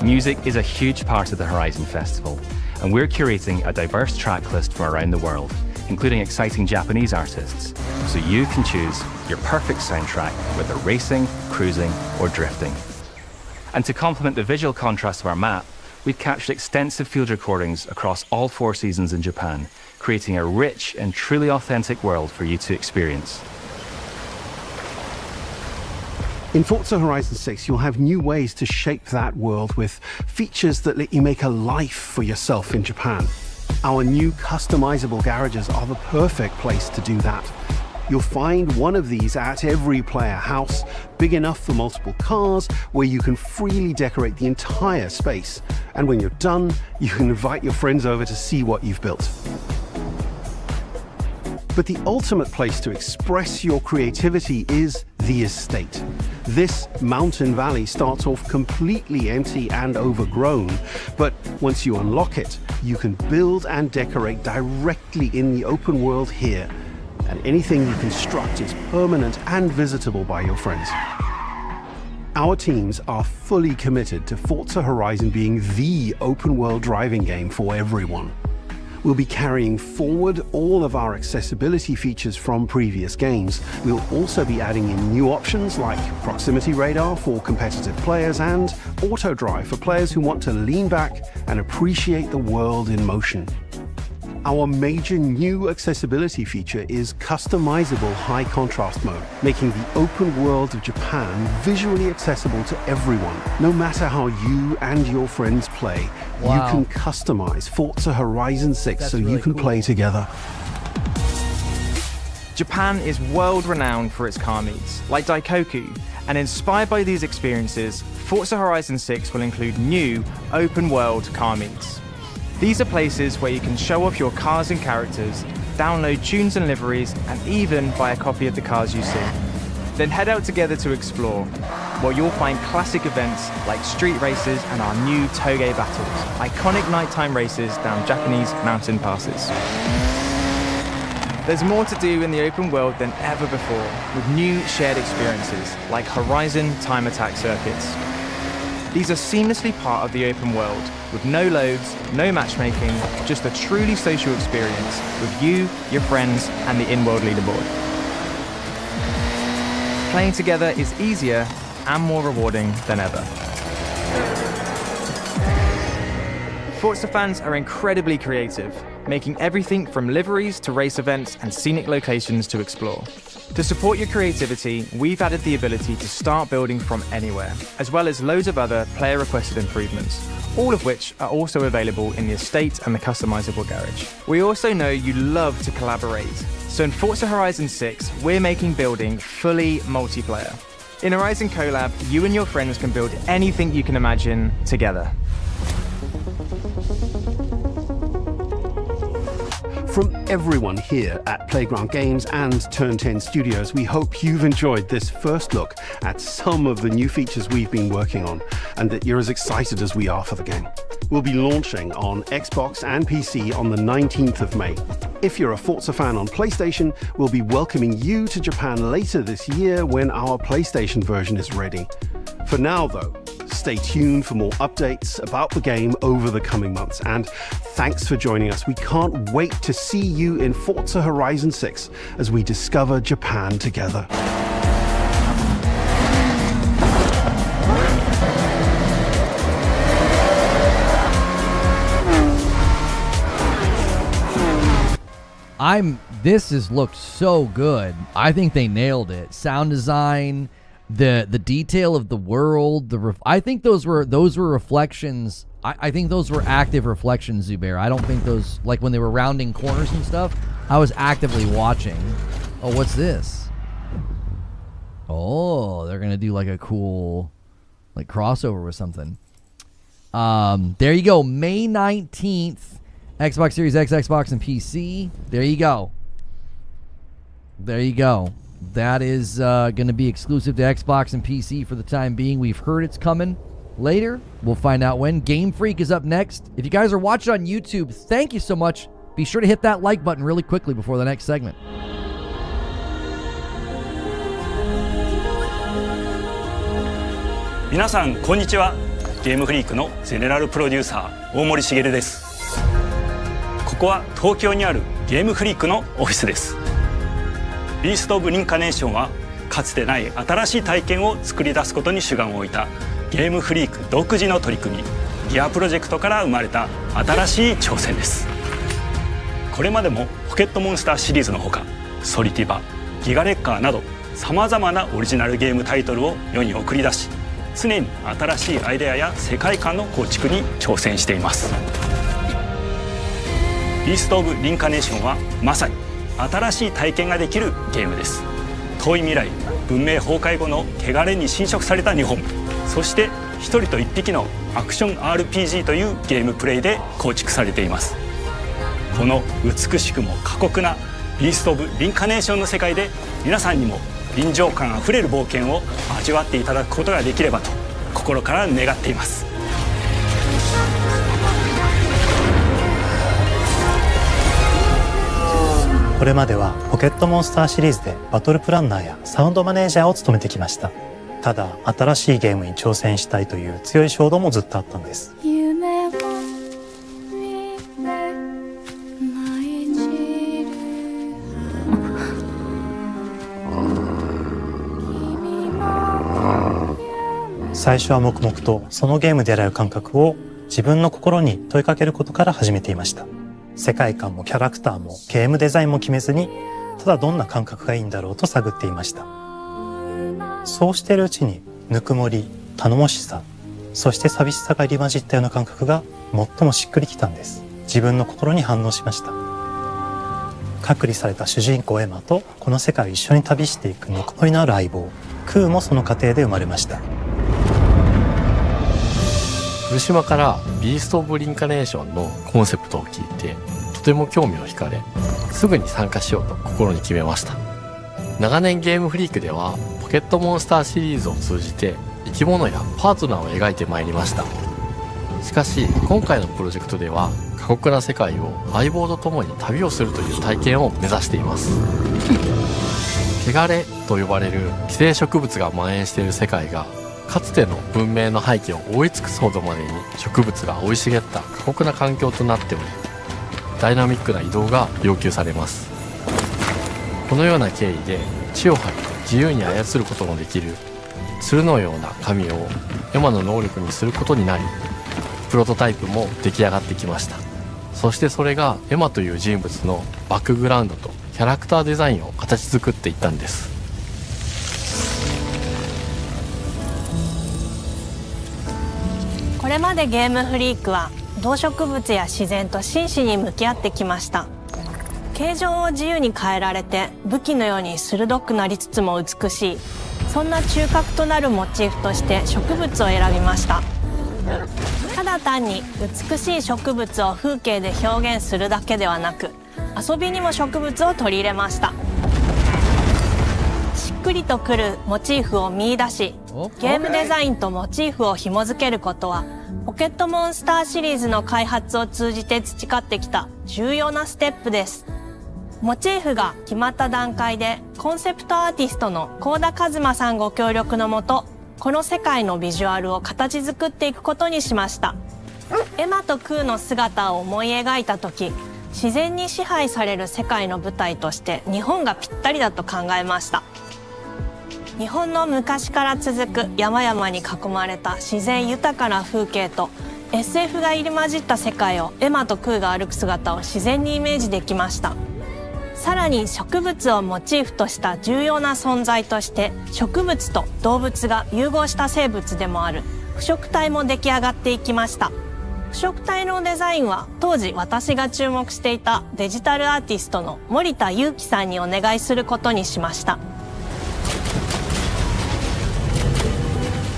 Music is a huge part of the Horizon Festival, and we're curating a diverse track list from around the world, including exciting Japanese artists, so you can choose your perfect soundtrack, whether racing, cruising, or drifting. And to complement the visual contrast of our map, we've captured extensive field recordings across all 4 seasons in Japan, creating a rich and truly authentic world for you to experience. In Forza Horizon 6, you'll have new ways to shape that world with features that let you make a life for yourself in Japan. Our new customizable garages are the perfect place to do that. You'll find one of these at every player house, big enough for multiple cars, where you can freely decorate the entire space. And when you're done, you can invite your friends over to see what you've built. But the ultimate place to express your creativity is the estate. This mountain valley starts off completely empty and overgrown, but once you unlock it, you can build and decorate directly in the open world here, and anything you construct is permanent and visitable by your friends. Our teams are fully committed to Forza Horizon being the open world driving game for everyone. We'll be carrying forward all of our accessibility features from previous games. We'll also be adding in new options like proximity radar for competitive players and auto drive for players who want to lean back and appreciate the world in motion. Our major new accessibility feature is customizable high contrast mode, making the open world of Japan visually accessible to everyone. No matter how you and your friends play, Wow. you can customize Forza Horizon 6 That's so really you can cool. play together. Japan is world-renowned for its car meets, like Daikoku, and inspired by these experiences, Forza Horizon 6 will include new, open-world car meets. These are places where you can show off your cars and characters, download tunes and liveries, and even buy a copy of the cars you see. Then head out together to explore, where you'll find classic events like street races and our new Toge battles, iconic nighttime races down Japanese mountain passes. There's more to do in the open world than ever before, with new shared experiences like Horizon time attack circuits. These are seamlessly part of the open world, with no loads, no matchmaking, just a truly social experience with you, your friends, and the in-world leaderboard. Playing together is easier and more rewarding than ever. Forza fans are incredibly creative, making everything from liveries to race events and scenic locations to explore. To support your creativity, we've added the ability to start building from anywhere, as well as loads of other player-requested improvements, all of which are also available in the estate and the customizable garage. We also know you love to collaborate, so in Forza Horizon 6, we're making building fully multiplayer. In Horizon Collab, you and your friends can build anything you can imagine together. From everyone here at Playground Games and Turn 10 Studios, we hope you've enjoyed this first look at some of the new features we've been working on and that you're as excited as we are for the game. We'll be launching on Xbox and PC on the 19th of May. If you're a Forza fan on PlayStation, we'll be welcoming you to Japan later this year when our PlayStation version is ready. For now, though, stay tuned for more updates about the game over the coming months. And thanks for joining us. We can't wait to see you in Forza Horizon 6 as we discover Japan together. This has looked so good. I think they nailed it. Sound design, the detail of the world, I think those were reflections. I think those were active reflections, Zubair. I don't think those, like when they were rounding corners and stuff, I was actively watching. Oh, what's this? Oh, they're gonna do like a cool like crossover with something. There you go. May 19th. Xbox Series X, Xbox, and PC. There you go. There you go. That is going to be exclusive to Xbox and PC for the time being. We've heard it's coming later. We'll find out when. Game Freak is up next. If you guys are watching on YouTube, thank you so much. Be sure to hit that like button really quickly before the next segment. 皆さんこんにちは。ゲームフリークのゼネラルプロデューサー大森茂です。ここは東京にあるゲームフリークのオフィスです。ビースト・オブ・リンカネーションはかつてない新しい体験を作り出すことに主眼を置いたゲームフリーク独自の取り組みギアプロジェクトから生まれた新しい挑戦です。これまでもポケットモンスターシリーズのほかソリティバ、ギガレッカーなどさまざまなオリジナルゲームタイトルを世に送り出し常に新しいアイデアや世界観の構築に挑戦しています。ビースト・オブ・リンカネーションはまさに新しい体験ができるゲームです。遠い未来、文明崩壊後の汚れに侵食された日本、そして一人と一匹のアクション RPG というゲームプレイで構築されています。この美しくも過酷なビースト・オブ・リンカネーションの世界で皆さんにも臨場感あふれる冒険を味わっていただくことができればと心から願っています。これまではポケットモンスターシリーズでバトルプランナーやサウンドマネージャーを務めてきました。ただ新しいゲームに挑戦したいという強い衝動もずっとあったんです。最初は黙々とそのゲームで得られる感覚を自分の心に問いかけることから始めていました。世界観もキャラクターもゲームデザインも決めずにただどんな感覚がいいんだろうと探っていました。そうしているうちにぬくもり、頼もしさ、そして寂しさが入り混じったような感覚が最もしっくりきたんです。自分の心に反応しました。隔離された主人公エマとこの世界を一緒に旅していくぬくもりのある相棒クーもその過程で生まれました。古島からビースト・オブ・リンカネーションのコンセプトを聞いてとても興味を惹かれすぐに参加しようと心に決めました。長年ゲームフリークではポケットモンスターシリーズを通じて生き物やパートナーを描いてまいりました。しかし今回のプロジェクトでは過酷な世界を相棒と共に旅をするという体験を目指しています。汚れと呼ばれる寄生植物が蔓延している世界がかつての文明の背景を覆い尽くすほどまでに植物が生い茂った過酷な環境となっており、ダイナミックな移動が要求されます。このような経緯で地を張って自由に操ることのできる鶴のような神をエマの能力にすることになり、プロトタイプも出来上がってきました。そしてそれがエマという人物のバックグラウンドとキャラクターデザインを形作っていったんです。これまでゲームフリークは動植物や自然と真摯に向き合ってきました。形状を自由に変えられて武器のように鋭くなりつつも美しい、そんな中核となるモチーフとして植物を選びました。ただ単に美しい植物を風景で表現するだけではなく、遊びにも植物を取り入れました。しっくりとくるモチーフを見出し、ゲームデザインとモチーフを紐付けることはポケットモンスターシリーズの開発を通じて培ってきた重要なステップです。モチーフが決まった段階でコンセプトアーティストの幸田一馬さんご協力のもと、この世界のビジュアルを形作っていくことにしました。エマとクーの姿を思い描いた時、自然に支配される世界の舞台として日本がぴったりだと考えました。日本の昔から続く山々に囲まれた自然豊かな風景と SF が入り混じった世界をエマとクーが歩く姿を自然にイメージできました。さらに植物をモチーフとした重要な存在として植物と動物が融合した生物でもある腐植体も出来上がっていきました。腐植体のデザインは当時私が注目していたデジタルアーティストの森田裕樹さんにお願いすることにしました。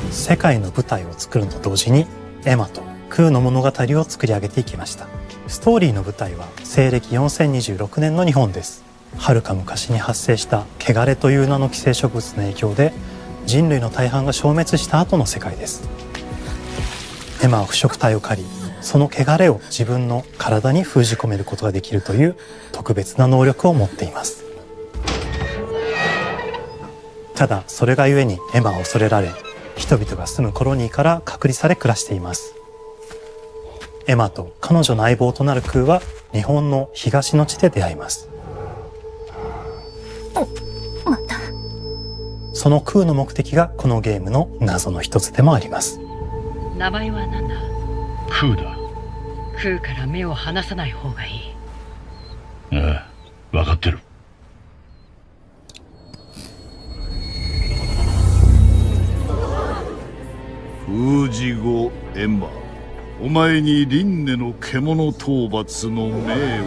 世界の舞台を作ると同時にエマとクーの物語を作り上げていきました。ストーリーの舞台は西暦4026年の日本です。遥か昔に発生した汚れという名の寄生植物の影響で人類の大半が消滅した後の世界です。エマは腐植体を狩り、その汚れを自分の体に封じ込めることができるという特別な能力を持っています。ただそれがゆえにエマは恐れられ、人々が住むコロニーから隔離され暮らしています。エマと彼女の相棒となるクーは日本の東の地で出会います。また。そのクーの目的がこのゲームの謎の一つでもあります。名前は何だ？クーだ。クーから目を離さない方がいい。ああ、分かってる。封じ後エマ、お前に輪廻の獣討伐の命を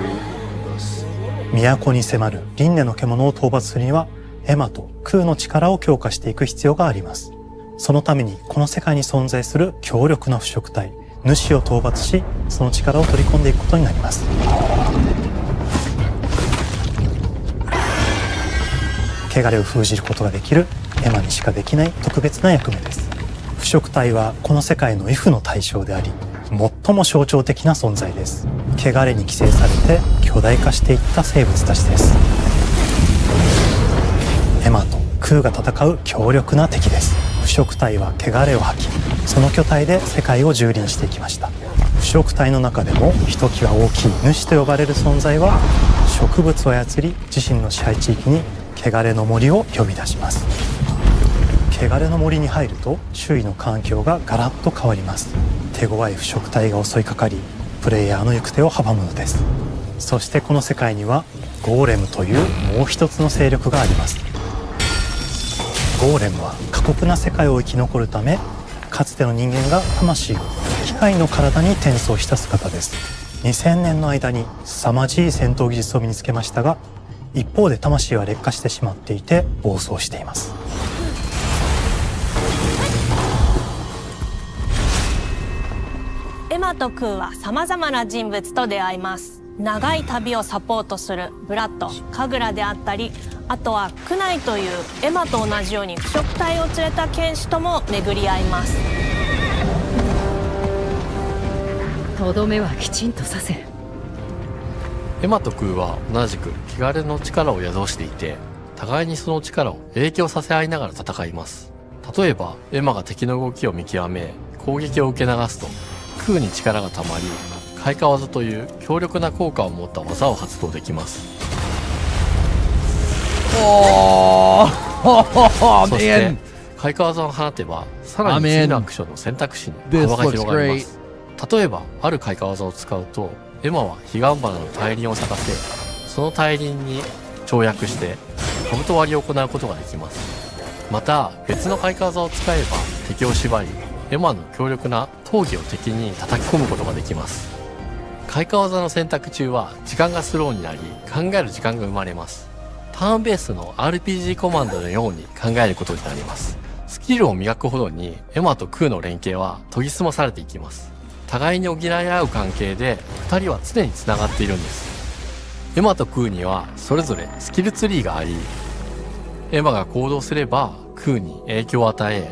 下す。都に迫る輪廻の獣を討伐するにはエマとクーの力を強化していく必要があります。そのためにこの世界に存在する強力な腐植体主を討伐し、その力を取り込んでいくことになります。汚れを封じることができるエマにしかできない特別な役目です。腐植体はこの世界の畏怖の対象であり、最も象徴的な存在です。汚れに寄生されて巨大化していった生物たちです。エマとクーが戦う強力な敵です。腐植体は汚れを吐き、その巨体で世界を蹂躙していきました。腐植体の中でもひときわ大きい主と呼ばれる存在は、植物を操り自身の支配地域に汚れの森を呼び出します。汚れの森に入ると周囲の環境がガラッと変わります。手強い腐植体が襲いかかり、プレイヤーの行く手を阻むのです。そしてこの世界にはゴーレムというもう一つの勢力があります。ゴーレムは過酷な世界を生き残るため、かつての人間が魂を機械の体に転送した姿です。2000年の間に凄まじい戦闘技術を身につけましたが、一方で魂は劣化してしまっていて暴走しています。エマとクーは様々な人物と出会います。長い旅をサポートするブラッド、カグラであったり、あとはクナイというエマと同じように腐植体を連れた剣士とも巡り合います。とどめはきちんとさせ。エマとクーは同じく汚れの力を宿していて、互いにその力を影響させ合いながら戦います。例えばエマが敵の動きを見極め攻撃を受け流すと、クーに力が溜まり開花技という強力な効果を持った技を発動できます。そして開花技を放てばさらに次のアクションの選択肢に幅が広がります。例えばある開花技を使うと、エマは彼岸花の大輪を咲かせ、その大輪に跳躍して兜割りを行うことができます。また別の開花技を使えば敵を縛り、エマの強力な闘技を敵に叩き込むことができます。開花技の選択中は時間がスローになり、考える時間が生まれます。ターンベースの RPG コマンドのように考えることになります。スキルを磨くほどにエマとクーの連携は研ぎ澄まされていきます。互いに補い合う関係で2人は常に繋がっているんです。エマとクーにはそれぞれスキルツリーがあり、エマが行動すればクーに影響を与え、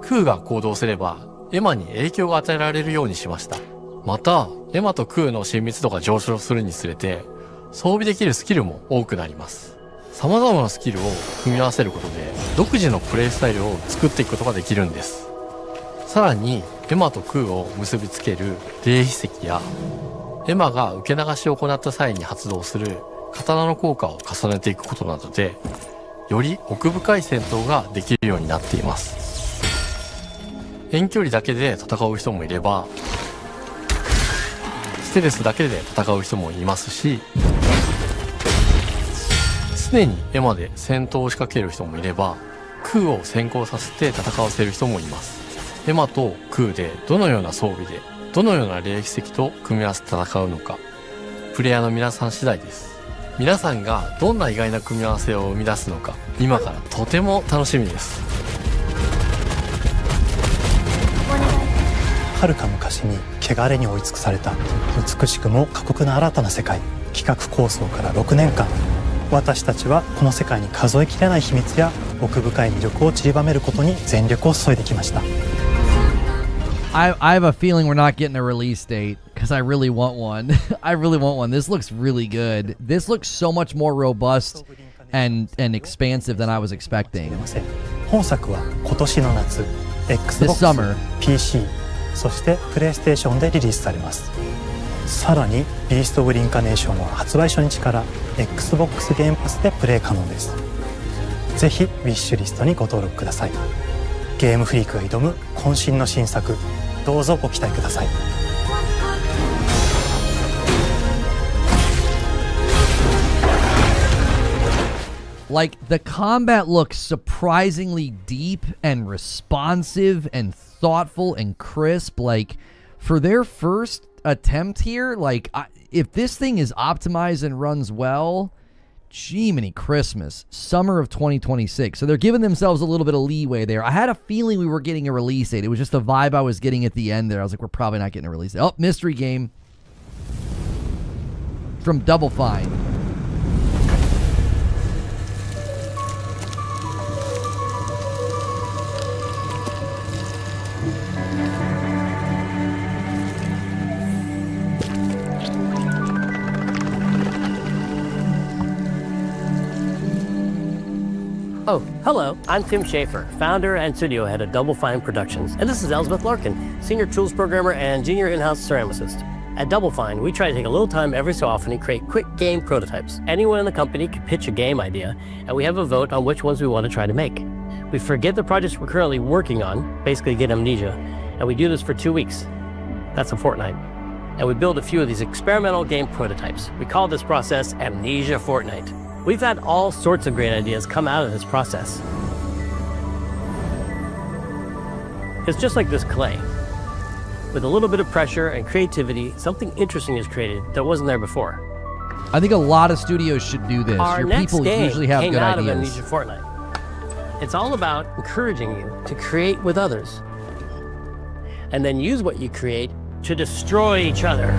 クーが行動すればエマに影響が与えられるようにしました。またエマとクーの親密度が上昇するにつれて装備できるスキルも多くなります。様々なスキルを組み合わせることで独自のプレイスタイルを作っていくことができるんです。さらにエマとクーを結びつける霊秘石や、エマが受け流しを行った際に発動する刀の効果を重ねていくことなどで、より奥深い戦闘ができるようになっています。遠距離だけで戦う人もいれば、ステルスだけで戦う人もいますし、常にエマで戦闘を仕掛ける人もいれば、クーを先行させて戦わせる人もいます。エマとクーでどのような装備でどのような霊秘石と組み合わせて戦うのか、プレイヤーの皆さん次第です。皆さんがどんな意外な組み合わせを生み出すのか、今からとても楽しみです。遥か昔に汚れに追い尽くされた美しくも過酷な新たな世界。企画構想から6年間、私たちはこの世界に数えきれない秘密や奥深い魅力を散りばめることに全力を注いできました。I have a feeling we're not getting a release date because I really want one. I really want one. This looks really good. This looks so much more robust and expansive than I was expecting. 本作は今年の夏、Xbox、PC、そしてプレイステーションでリリースされます。さらにビースト・オブ・リンカネーションは発売初日から Xbox ゲームパスでプレイ可能です。ぜひウィッシュリストにご登録ください。ゲームフリークが挑む渾身の新作、どうぞご期待ください。Like, the combat looks surprisingly deep and responsive and thoughtful and crisp. Like, for their first attempt here, like, if this thing is optimized and runs well, Jiminy Christmas, summer of 2026. So they're giving themselves a little bit of leeway there. I had a feeling we were getting a release date. It was just the vibe I was getting at the end there. I was like, we're probably not getting a release date. Oh, mystery game from Double Fine. Oh, hello. I'm Tim Schafer, founder and studio head of Double Fine Productions. And this is Elspeth Larkin, senior tools programmer and junior in-house ceramicist. At Double Fine, we try to take a little time every so often and create quick game prototypes. Anyone in the company can pitch a game idea, and we have a vote on which ones we want to try to make. We forget the projects we're currently working on, basically get amnesia, and we do this for 2 weeks. That's a fortnight. And we build a few of these experimental game prototypes. We call this process Amnesia Fortnight. We've had all sorts of great ideas come out of this process. It's just like this clay. With a little bit of pressure and creativity, something interesting is created that wasn't there before. I think a lot of studios should do this. Our Your next people game usually have came good out ideas. of Amnesia Fortnight. It's all about encouraging you to create with others, and then use what you create to destroy each other.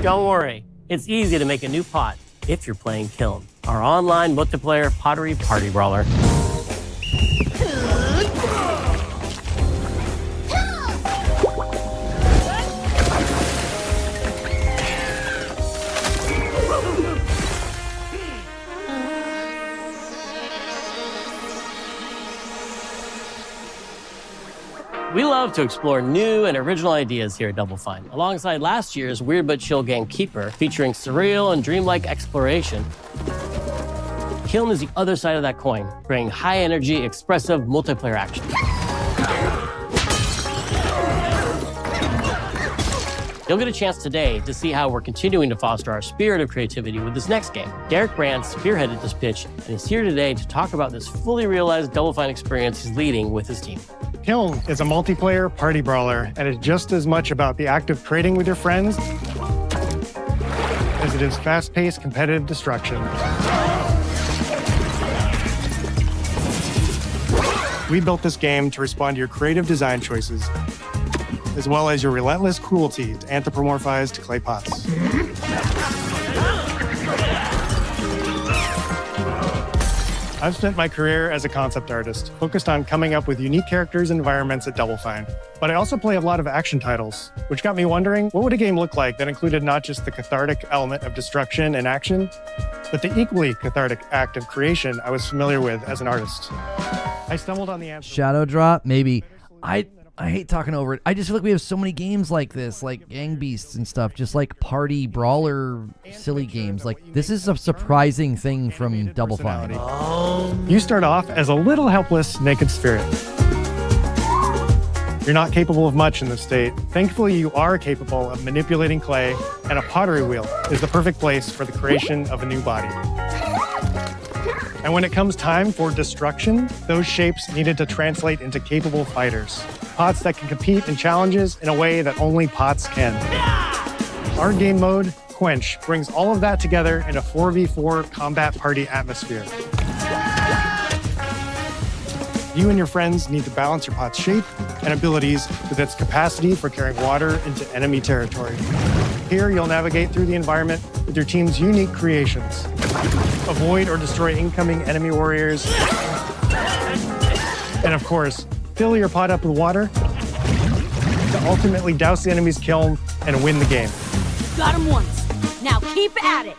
Don't worry, It's easy to make a new pot if you're playing Kiln, our online multiplayer pottery party brawler. We love to explore new and original ideas here at Double Fine. Alongside last year's Weird But Chill game Keeper, featuring surreal and dreamlike exploration, Kiln is the other side of that coin, bringing high-energy, expressive multiplayer action. You'll get a chance today to see how we're continuing to foster our spirit of creativity with this next game. Derek Brand spearheaded this pitch and is here today to talk about this fully realized Double Fine experience he's leading with his team. Kiln is a multiplayer party brawler, and it's just as much about the act of trading with your friends as it is fast-paced competitive destruction. We built this game to respond to your creative design choices, as well as your relentless cruelty to anthropomorphized clay pots. I've spent my career as a concept artist, focused on coming up with unique characters and environments at Double Fine. But I also play a lot of action titles, which got me wondering, what would a game look like that included not just the cathartic element of destruction and action, but the equally cathartic act of creation I was familiar with as an artist? I stumbled on the answer. Shadow Drop, maybe. I hate talking over it. I just feel like we have so many games like this, like Gang Beasts and stuff, just like party brawler silly games. Like, this is a surprising thing from Double Fine. You start off as a little helpless naked spirit. You're not capable of much in this state. Thankfully, you are capable of manipulating clay, and a pottery wheel is the perfect place for the creation of a new body. And when it comes time for destruction, those shapes needed to translate into capable fighters. Pots that can compete in challenges in a way that only pots can. Our game mode, Quench, brings all of that together in a 4v4 combat party atmosphere. You and your friends need to balance your pot's shape and abilities with its capacity for carrying water into enemy territory. Here, you'll navigate through the environment with your team's unique creations. Avoid or destroy incoming enemy warriors. And of course, fill your pot up with water to ultimately douse the enemy's kiln and win the game. Got him once. Now keep at it.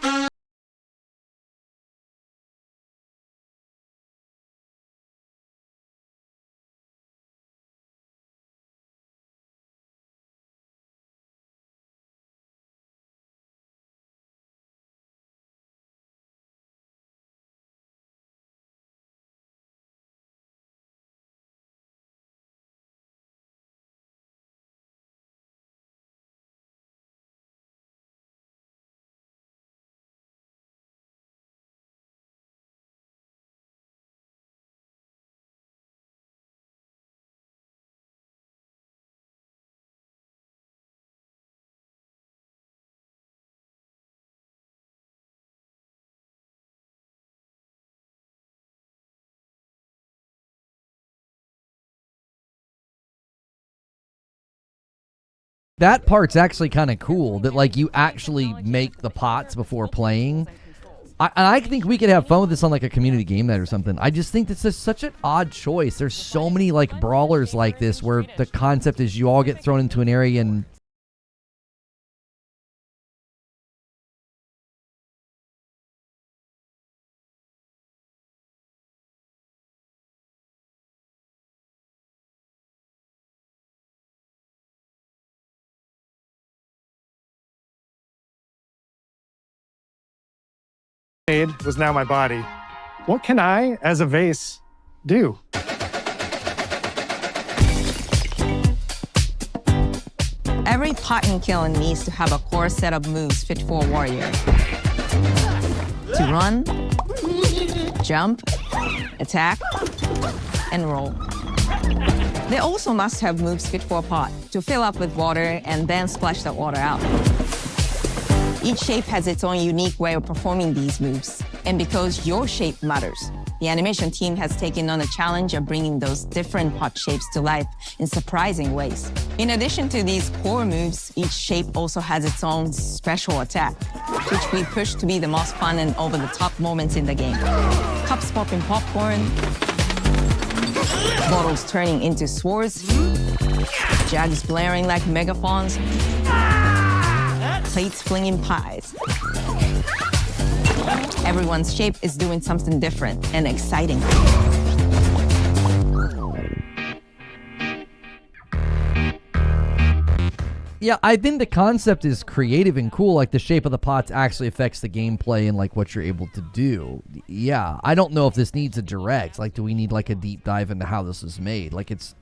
That part's actually kind of cool, that like you actually make the pots before playing. I think we could have fun with this on like a community game night or something. I just think this is such an odd choice. There's so many like brawlers like this where the concept is you all get thrown into an area and was now my body. What can I, as a vase, do? Every pot in Kiln needs to have a core set of moves fit for a warrior. To run, jump, attack, and roll. They also must have moves fit for a pot to fill up with water and then splash that water out. Each shape has its own unique way of performing these moves, and because your shape matters, The animation team has taken on the challenge of bringing those different pot shapes to life in surprising ways. In addition to these core moves, each shape also has its own special attack, which we push to be the most fun and over-the-top moments in the game. Cups popping popcorn, bottles turning into swords, jugs blaring like megaphones, plates flinging pies. Everyone's shape is doing something different and exciting. Yeah, I think the concept is creative and cool. Like, the shape of the pots actually affects the gameplay and, like, what you're able to do. Yeah, I don't know if this needs a direct. Like, do we need, like, a deep dive into how this is made? Like, it's,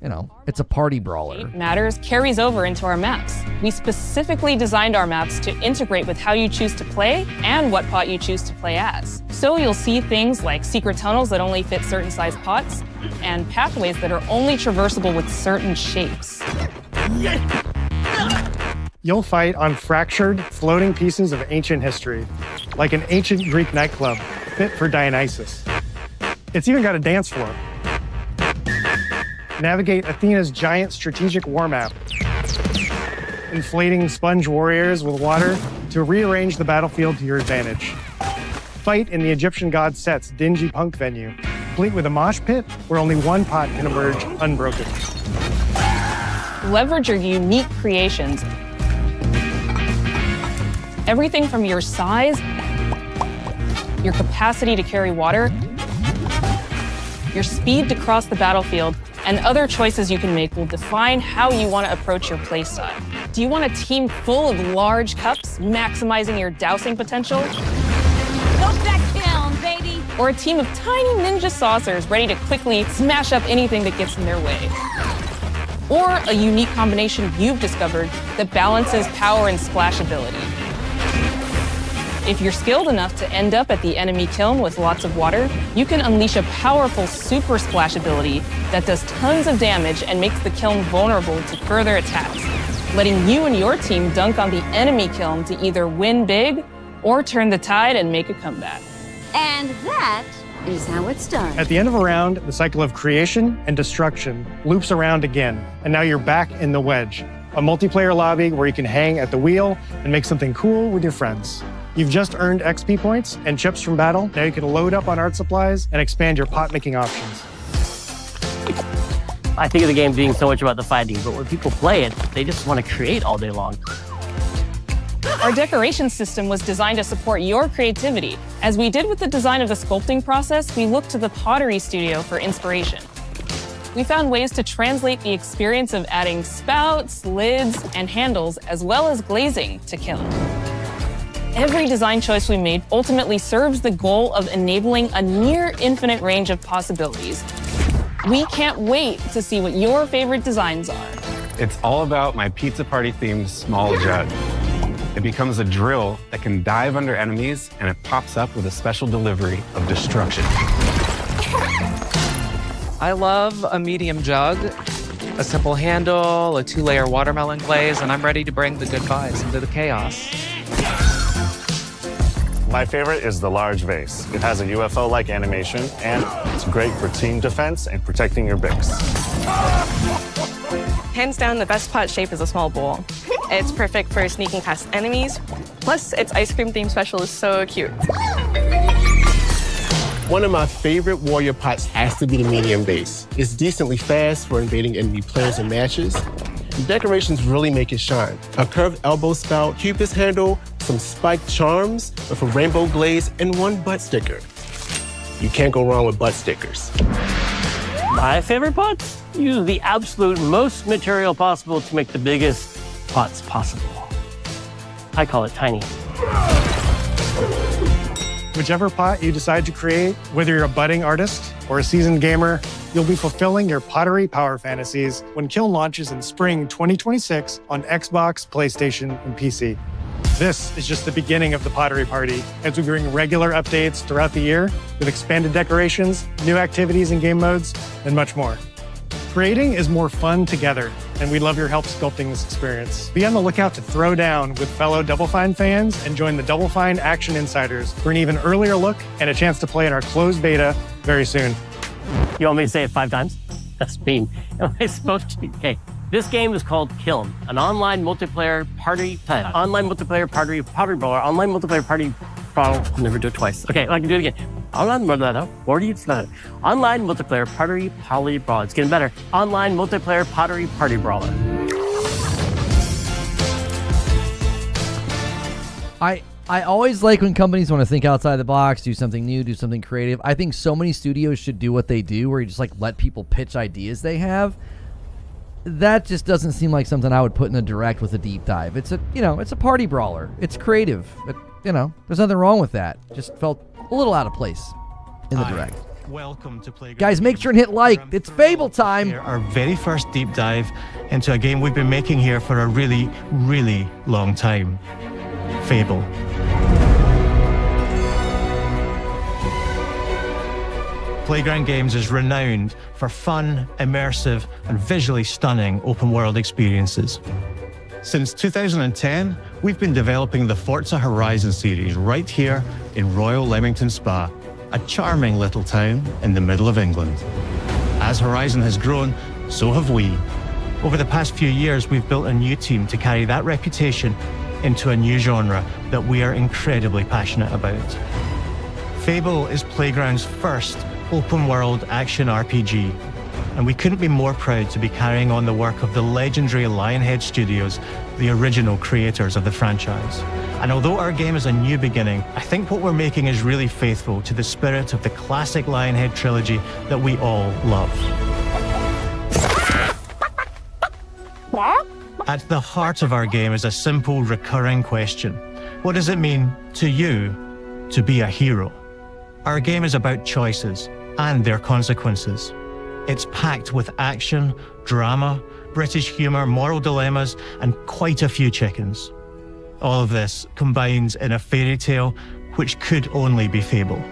you know, it's a party brawler. Matters carries over into our maps. We specifically designed our maps to integrate with how you choose to play and what pot you choose to play as. So you'll see things like secret tunnels that only fit certain size pots and pathways that are only traversable with certain shapes. You'll fight on fractured, floating pieces of ancient history, like an ancient Greek nightclub fit for Dionysus. It's even got a dance floor. Navigate Athena's giant strategic war map, inflating sponge warriors with water to rearrange the battlefield to your advantage. Fight in the Egyptian god Set's dingy punk venue, complete with a mosh pit where only one pot can emerge unbroken. Leverage your unique creations. Everything from your size, your capacity to carry water, your speed to cross the battlefield, and other choices you can make will define how you want to approach your playstyle. Do you want a team full of large cups, maximizing your dousing potential? Go back down, baby! Or a team of tiny ninja saucers ready to quickly smash up anything that gets in their way? Or a unique combination you've discovered that balances power and splashability. If you're skilled enough to end up at the enemy kiln with lots of water, you can unleash a powerful super splash ability that does tons of damage and makes the kiln vulnerable to further attacks, letting you and your team dunk on the enemy kiln to either win big or turn the tide and make a comeback. And that is how it's done. At the end of a round, the cycle of creation and destruction loops around again, and now you're back in the wedge, a multiplayer lobby where you can hang at the wheel and make something cool with your friends. You've just earned XP points and chips from battle. Now you can load up on art supplies and expand your pot-making options. I think of the game being so much about the fighting, but when people play it, they just want to create all day long. Our decoration system was designed to support your creativity. As we did with the design of the sculpting process, we looked to the pottery studio for inspiration. We found ways to translate the experience of adding spouts, lids, and handles, as well as glazing to Kiln. Every design choice we made ultimately serves the goal of enabling a near infinite range of possibilities. We can't wait to see what your favorite designs are. It's all about my pizza party themed small jug. It becomes a drill that can dive under enemies, and it pops up with a special delivery of destruction. I love a medium jug, a simple handle, a 2-layer watermelon glaze, and I'm ready to bring the good vibes into the chaos. My favorite is the large vase. It has a UFO-like animation, and it's great for team defense and protecting your Bix. Hands down, the best pot shape is a small bowl. It's perfect for sneaking past enemies. Plus, its ice cream theme special is so cute. One of my favorite warrior pots has to be the medium base. It's decently fast for invading enemy players and matches. The decorations really make it shine. A curved elbow spout, cupid's handle, some spiked charms with a rainbow glaze, and one butt sticker. You can't go wrong with butt stickers. My favorite pots use the absolute most material possible to make the biggest pots possible. I call it tiny. Whichever pot you decide to create, whether you're a budding artist or a seasoned gamer, you'll be fulfilling your pottery power fantasies when Kiln launches in spring 2026 on Xbox, PlayStation, and PC. This is just the beginning of the pottery party as we bring regular updates throughout the year with expanded decorations, new activities and game modes, and much more. Creating is more fun together, and we love your help sculpting this experience. Be on the lookout to throw down with fellow Double Fine fans and join the Double Fine Action Insiders for an even earlier look and a chance to play in our closed beta very soon. You want me to say it 5 times? That's mean. Am I supposed to? Okay. This game is called Kiln, an online multiplayer party brawler, online multiplayer party brawler. I'll never do it twice. Okay, I can do it again. Online multiplayer party brawler. It's getting better. Online multiplayer party brawler. I always like when companies want to think outside the box, do something new, do something creative. I think so many studios should do what they do, where you just like let people pitch ideas they have. That just doesn't seem like something I would put in a direct with a deep dive. It's a party brawler. It's creative. There's nothing wrong with that. Just felt a little out of place in the direct. Welcome to Playground. Guys, make sure and hit like. It's Fable time. Our very first deep dive into a game we've been making here for a really, really long time. Fable. Playground Games is renowned for fun, immersive, and visually stunning open-world experiences. Since 2010, we've been developing the Forza Horizon series right here in Royal Leamington Spa, a charming little town in the middle of England. As Horizon has grown, so have we. Over the past few years, we've built a new team to carry that reputation into a new genre that we are incredibly passionate about. Fable is Playground's first open-world action RPG, and we couldn't be more proud to be carrying on the work of the legendary Lionhead Studios, the original creators of the franchise. And although our game is a new beginning, I think what we're making is really faithful to the spirit of the classic Lionhead trilogy that we all love. At the heart of our game is a simple, recurring question. What does it mean to you to be a hero? Our game is about choices and their consequences. It's packed with action, drama, British humour, moral dilemmas, and quite a few chickens. All of this combines in a fairy tale which could only be Fable.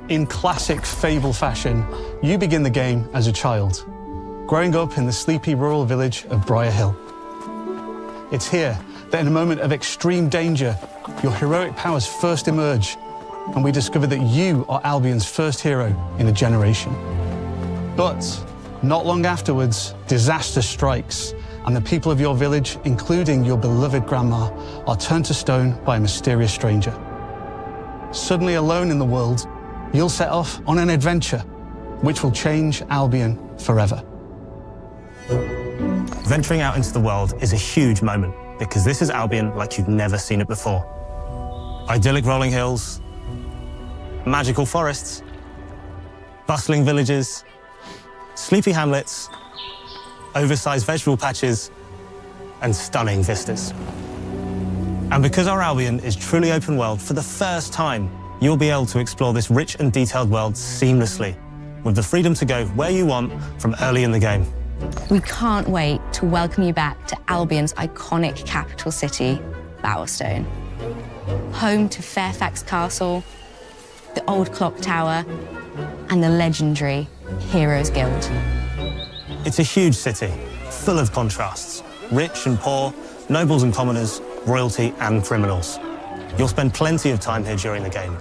In classic Fable fashion, you begin the game as a child, growing up in the sleepy rural village of Briar Hill. It's here that in a moment of extreme danger, your heroic powers first emerge, and we discover that you are Albion's first hero in a generation. But not long afterwards, disaster strikes, and the people of your village, including your beloved grandma, are turned to stone by a mysterious stranger. Suddenly alone in the world, you'll set off on an adventure which will change Albion forever. Venturing out into the world is a huge moment because this is Albion like you've never seen it before. Idyllic rolling hills, magical forests, bustling villages, sleepy hamlets, oversized vegetable patches, and stunning vistas. And because our Albion is truly open world, for the first time, you'll be able to explore this rich and detailed world seamlessly, with the freedom to go where you want from early in the game. We can't wait to welcome you back to Albion's iconic capital city, Bowerstone. Home to Fairfax Castle, the Old Clock Tower, and the legendary Heroes Guild. It's a huge city, full of contrasts. Rich and poor, nobles and commoners, royalty and criminals. You'll spend plenty of time here during the game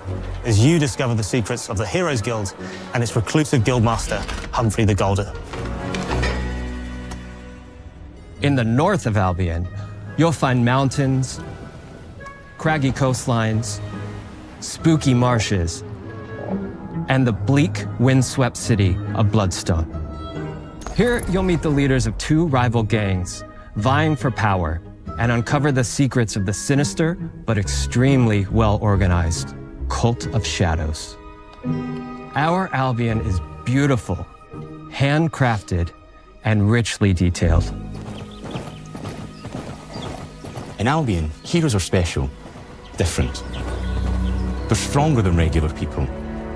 as you discover the secrets of the Heroes Guild and its reclusive guildmaster, Humphrey the Golden. In the north of Albion, you'll find mountains, craggy coastlines, spooky marshes, and the bleak, windswept city of Bloodstone. Here, you'll meet the leaders of two rival gangs, vying for power, and uncover the secrets of the sinister but extremely well-organized Cult of Shadows. Our Albion is beautiful, handcrafted, and richly detailed. In Albion, heroes are special, different. They're stronger than regular people.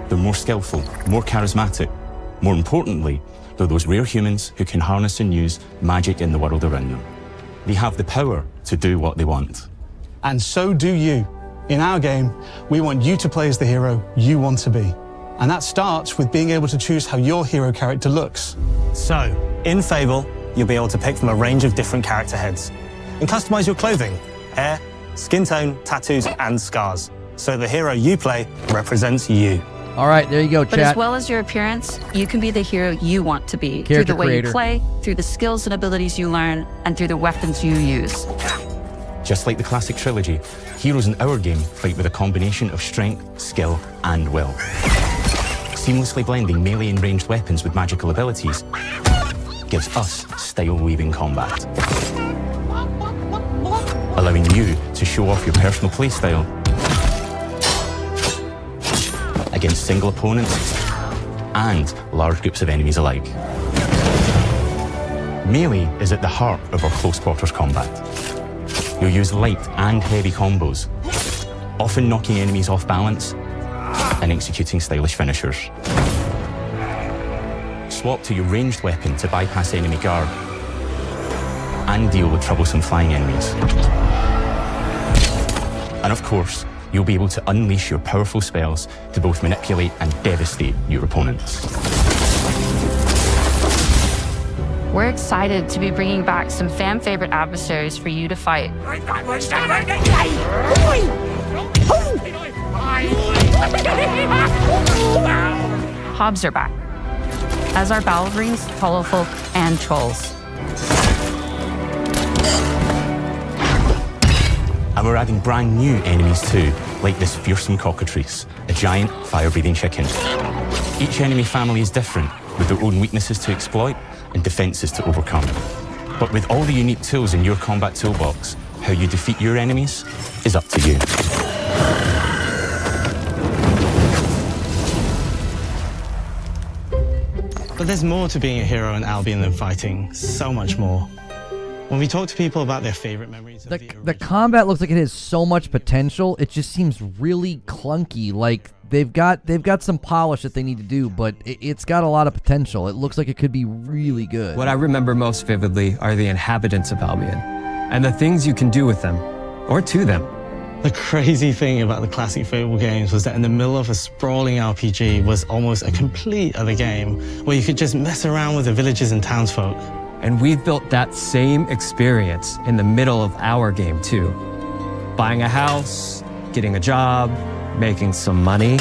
They're more skillful, more charismatic. More importantly, they're those rare humans who can harness and use magic in the world around them. They have the power to do what they want. And so do you. In our game, we want you to play as the hero you want to be. And that starts with being able to choose how your hero character looks. So, in Fable, you'll be able to pick from a range of different character heads and customize your clothing, hair, skin tone, tattoos, and scars. So the hero you play represents you. All right, there you go, chat. But as well as your appearance, you can be the hero you want to be through the way creator. you play, through the skills and abilities you learn, and through the weapons you use. Just like the classic trilogy, heroes in our game fight with a combination of strength, skill, and will. Seamlessly blending melee and ranged weapons with magical abilities gives us style-weaving combat, allowing you to show off your personal playstyle against single opponents and large groups of enemies alike. Melee is at the heart of our close quarters combat. You'll use light and heavy combos, often knocking enemies off balance and executing stylish finishers. Swap to your ranged weapon to bypass enemy guard and deal with troublesome flying enemies. And of course, you'll be able to unleash your powerful spells to both manipulate and devastate your opponents. We're excited to be bringing back some fan-favorite adversaries for you to fight. Hobbs are back, as are Balverines, Hollowfolk, and Trolls. And we're adding brand new enemies too, like this fearsome cockatrice, a giant fire-breathing chicken. Each enemy family is different, with their own weaknesses to exploit and defenses to overcome. But with all the unique tools in your combat toolbox, how you defeat your enemies is up to you. But there's more to being a hero in Albion than fighting, so much more. When we talk to people about their favorite memories of The combat looks like it has so much potential. It just seems really clunky. Like they've got some polish that they need to do, but it's got a lot of potential. It looks like it could be really good. What I remember most vividly are the inhabitants of Albion and the things you can do with them or to them. The crazy thing about the classic Fable games was that in the middle of a sprawling RPG was almost a complete other game where you could just mess around with the villages and townsfolk. And we've built that same experience in the middle of our game too. Buying a house, getting a job, making some money.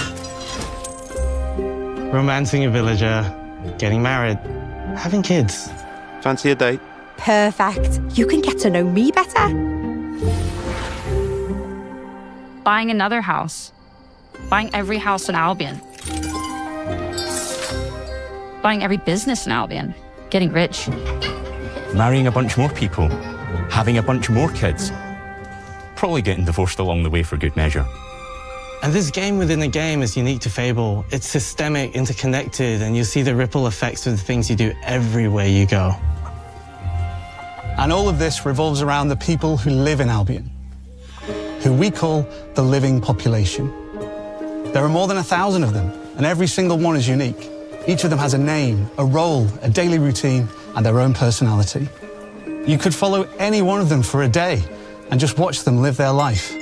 Romancing a villager, getting married, having kids. Fancy a date? Perfect. You can get to know me better. Buying another house. Buying every house in Albion. Buying every business in Albion. Getting rich. Marrying a bunch more people, having a bunch more kids, probably getting divorced along the way for good measure. And this game within a game is unique to Fable. It's systemic, interconnected, and you'll see the ripple effects of the things you do everywhere you go. And all of this revolves around the people who live in Albion, who we call the living population. There are more than 1,000 of them, and every single one is unique. Each of them has a name, a role, a daily routine, and their own personality. You could follow any one of them for a day and just watch them live their life.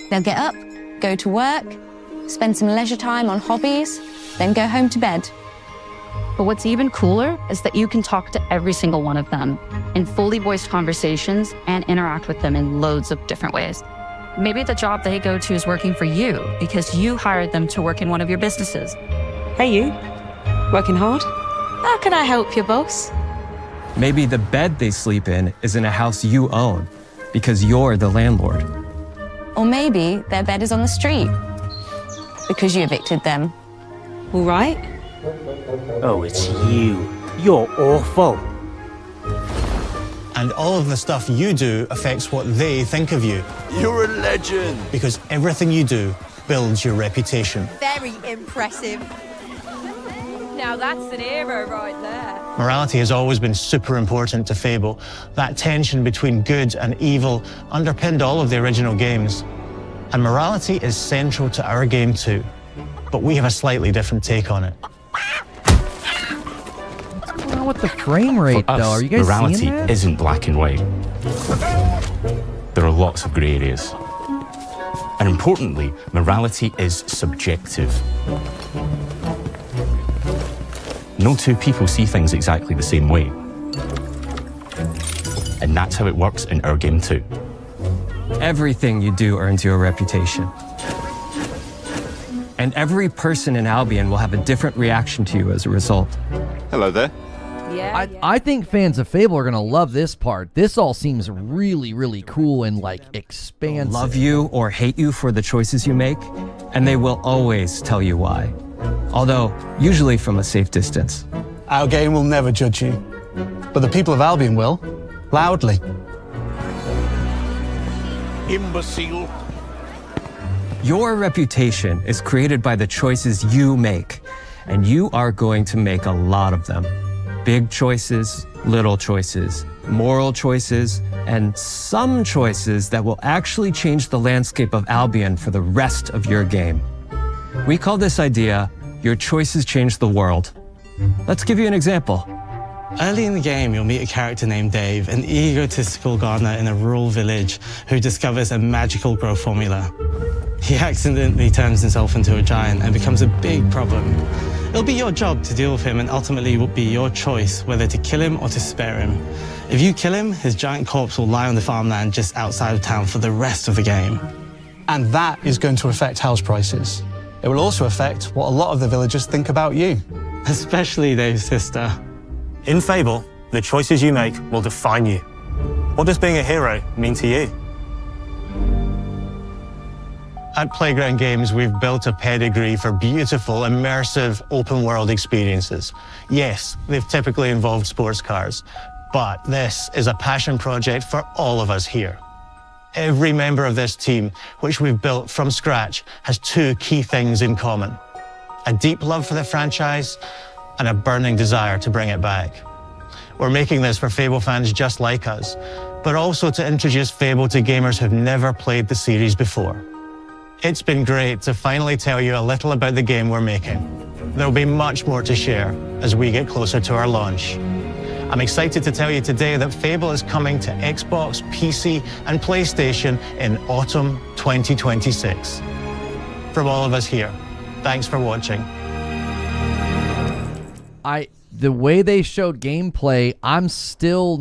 They'll get up, go to work, spend some leisure time on hobbies, then go home to bed. But what's even cooler is that you can talk to every single one of them in fully voiced conversations and interact with them in loads of different ways. Maybe the job they go to is working for you because you hired them to work in one of your businesses. Hey you, working hard? How can I help you, boss? Maybe the bed they sleep in is in a house you own because you're the landlord. Or maybe their bed is on the street because you evicted them. All right. Oh, it's you. You're awful. And all of the stuff you do affects what they think of you. You're a legend. Because everything you do builds your reputation. Very impressive. Now that's an hero right there. Morality has always been super important to Fable. That tension between good and evil underpinned all of the original games. And morality is central to our game too. But we have a slightly different take on it. With the frame rate, For us, though, are you guys morality seeing that? isn't black and white. There are lots of grey areas. And importantly, morality is subjective. No two people see things exactly the same way. And that's how it works in our game too. Everything you do earns you a reputation. And every person in Albion will have a different reaction to you as a result. Hello there. I think fans of Fable are going to love this part. This all seems really, really cool and, like, expansive. Love you or hate you for the choices you make, and they will always tell you why. Although, usually from a safe distance. Our game will never judge you, but the people of Albion will, loudly. Imbecile. Your reputation is created by the choices you make, and you are going to make a lot of them. Big choices, little choices, moral choices, and some choices that will actually change the landscape of Albion for the rest of your game. We call this idea, your choices change the world. Let's give you an example. Early in the game, you'll meet a character named Dave, an egotistical gardener in a rural village who discovers a magical growth formula. He accidentally turns himself into a giant and becomes a big problem. It'll be your job to deal with him, and ultimately it will be your choice whether to kill him or to spare him. If you kill him, his giant corpse will lie on the farmland just outside of town for the rest of the game. And that is going to affect house prices. It will also affect what a lot of the villagers think about you. Especially Dave's sister. In Fable, the choices you make will define you. What does being a hero mean to you? At Playground Games, we've built a pedigree for beautiful, immersive, open-world experiences. Yes, they've typically involved sports cars, but this is a passion project for all of us here. Every member of this team, which we've built from scratch, has two key things in common: a deep love for the franchise and a burning desire to bring it back. We're making this for Fable fans just like us, but also to introduce Fable to gamers who've never played the series before. It's been great to finally tell you a little about the game we're making. There'll be much more to share as we get closer to our launch. I'm excited to tell you today that Fable is coming to Xbox, PC, and PlayStation in autumn 2026. From all of us here, thanks for watching. The way they showed gameplay, I'm still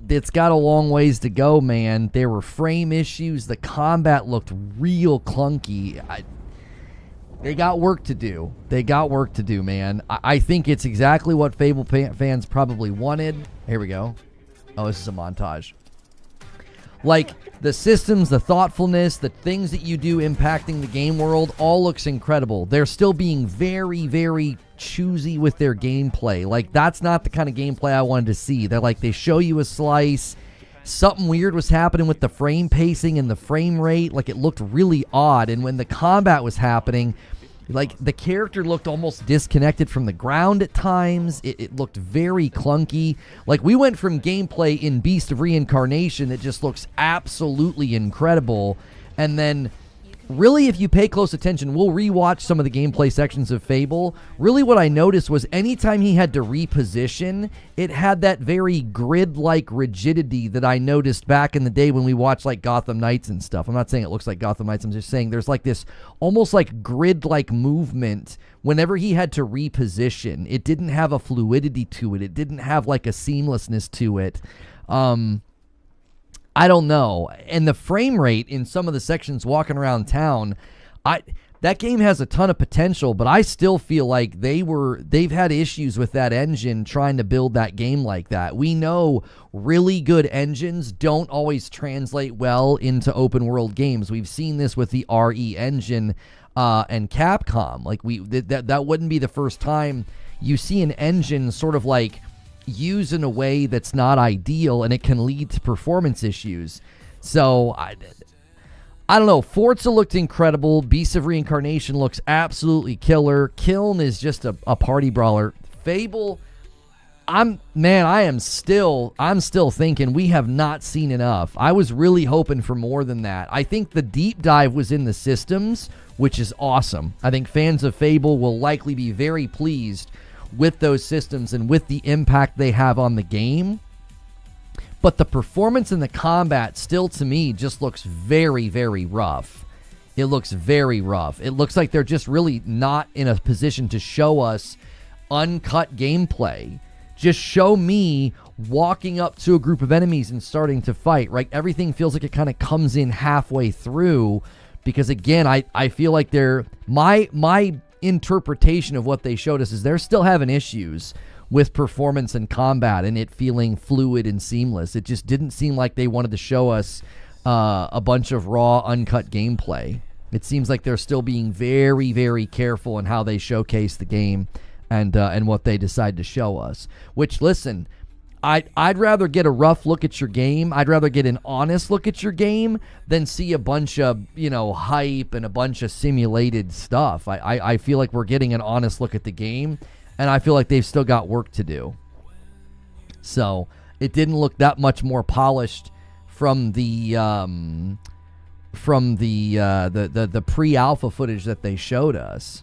it's got a long ways to go, man. There were frame issues. The combat looked real clunky. They got work to do. They got work to do, man. I think it's exactly what Fable fans probably wanted. Here we go. Oh, this is a montage. Like, the systems, the thoughtfulness, the things that you do impacting the game world, all looks incredible. They're still being very, very choosy with their gameplay. Like, that's not the kind of gameplay I wanted to see. They're like, they show you a slice. Something weird was happening with the frame pacing and the frame rate. Like, it looked really odd. And when the combat was happening, like, the character looked almost disconnected from the ground at times. It looked very clunky. Like, we went from gameplay in Beast of Reincarnation that just looks absolutely incredible, and then really, if you pay close attention, we'll rewatch some of the gameplay sections of Fable. Really what I noticed was anytime he had to reposition, it had that very grid-like rigidity that I noticed back in the day when we watched like Gotham Knights and stuff. I'm not saying it looks like Gotham Knights, I'm just saying there's like this almost like grid-like movement whenever he had to reposition. It didn't have a fluidity to it. It didn't have like a seamlessness to it. I don't know. And the frame rate in some of the sections walking around town, that game has a ton of potential, but I still feel like they've had issues with that engine trying to build that game like that. We know really good engines don't always translate well into open world games. We've seen this with the RE engine and Capcom. Like that wouldn't be the first time you see an engine sort of like used in a way that's not ideal, and it can lead to performance issues. So I don't know. Forza looked incredible. Beast of Reincarnation looks absolutely killer. Kiln is just a party brawler. Fable, I'm still thinking we have not seen enough. I was really hoping for more than that. I think the deep dive was in the systems, which is awesome. I think fans of Fable will likely be very pleased with those systems and with the impact they have on the game. But the performance and the combat still, to me, just looks very, very rough. It looks very rough. It looks like they're just really not in a position to show us uncut gameplay. Just show me walking up to a group of enemies and starting to fight, right? Everything feels like it kind of comes in halfway through because, again, I feel like my interpretation of what they showed us is they're still having issues with performance and combat and it feeling fluid and seamless. It just didn't seem like they wanted to show us a bunch of raw, uncut gameplay. It seems like they're still being very, very careful in how they showcase the game and what they decide to show us. Which, listen, I'd rather get a rough look at your game. I'd rather get an honest look at your game than see a bunch of, hype and a bunch of simulated stuff. I feel like we're getting an honest look at the game, and I feel like they've still got work to do. So it didn't look that much more polished from the pre-alpha footage that they showed us.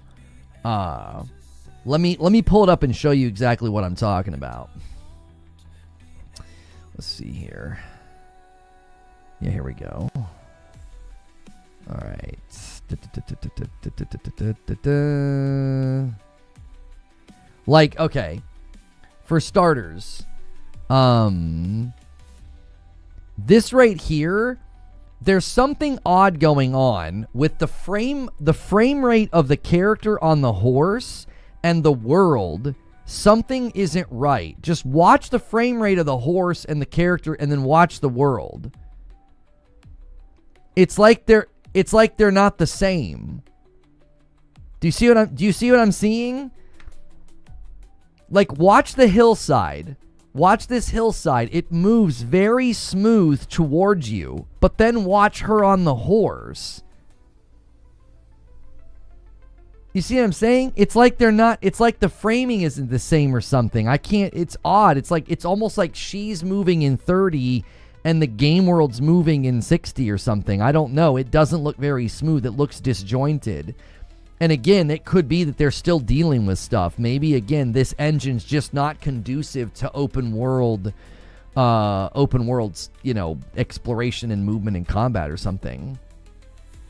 Let me pull it up and show you exactly what I'm talking about. Let's see here. Yeah, here we go. All right. Like, okay. For starters, this right here, there's something odd going on with the frame rate of the character on the horse and the world. Something isn't right. Just watch the frame rate of the horse and the character and then watch the world. It's like they're not the same. Do you see what I'm seeing? Like, watch the hillside. Watch this hillside. It moves very smooth towards you, but then watch her on the horse. You see what I'm saying? It's like they're not, it's like the framing isn't the same or something. It's odd. It's almost like she's moving in 30 and the game world's moving in 60 or something. I don't know. It doesn't look very smooth. It looks disjointed. And again, it could be that they're still dealing with stuff. Maybe, again, this engine's just not conducive to open world's, exploration and movement and combat or something.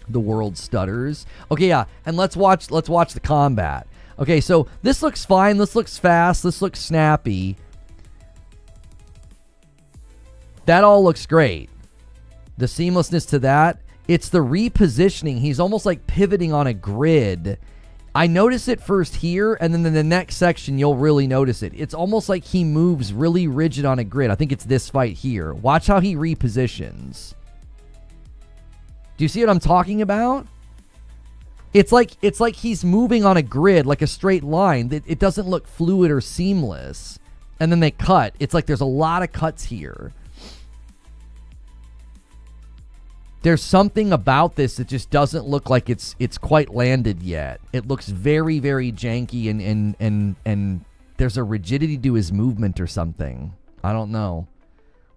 The world stutters. Okay, yeah, and let's watch the combat. Okay, so this looks fine. This looks fast. This looks snappy. That all looks great. The seamlessness to that. It's the repositioning. He's almost like pivoting on a grid. I notice it first here, and then in the next section, you'll really notice it. It's almost like he moves really rigid on a grid. I think it's this fight here. Watch how he repositions. Do you see what I'm talking about? It's like he's moving on a grid, like a straight line. It doesn't look fluid or seamless. And then they cut. It's like there's a lot of cuts here. There's something about this that just doesn't look like it's quite landed yet. It looks very, very janky and there's a rigidity to his movement or something. I don't know.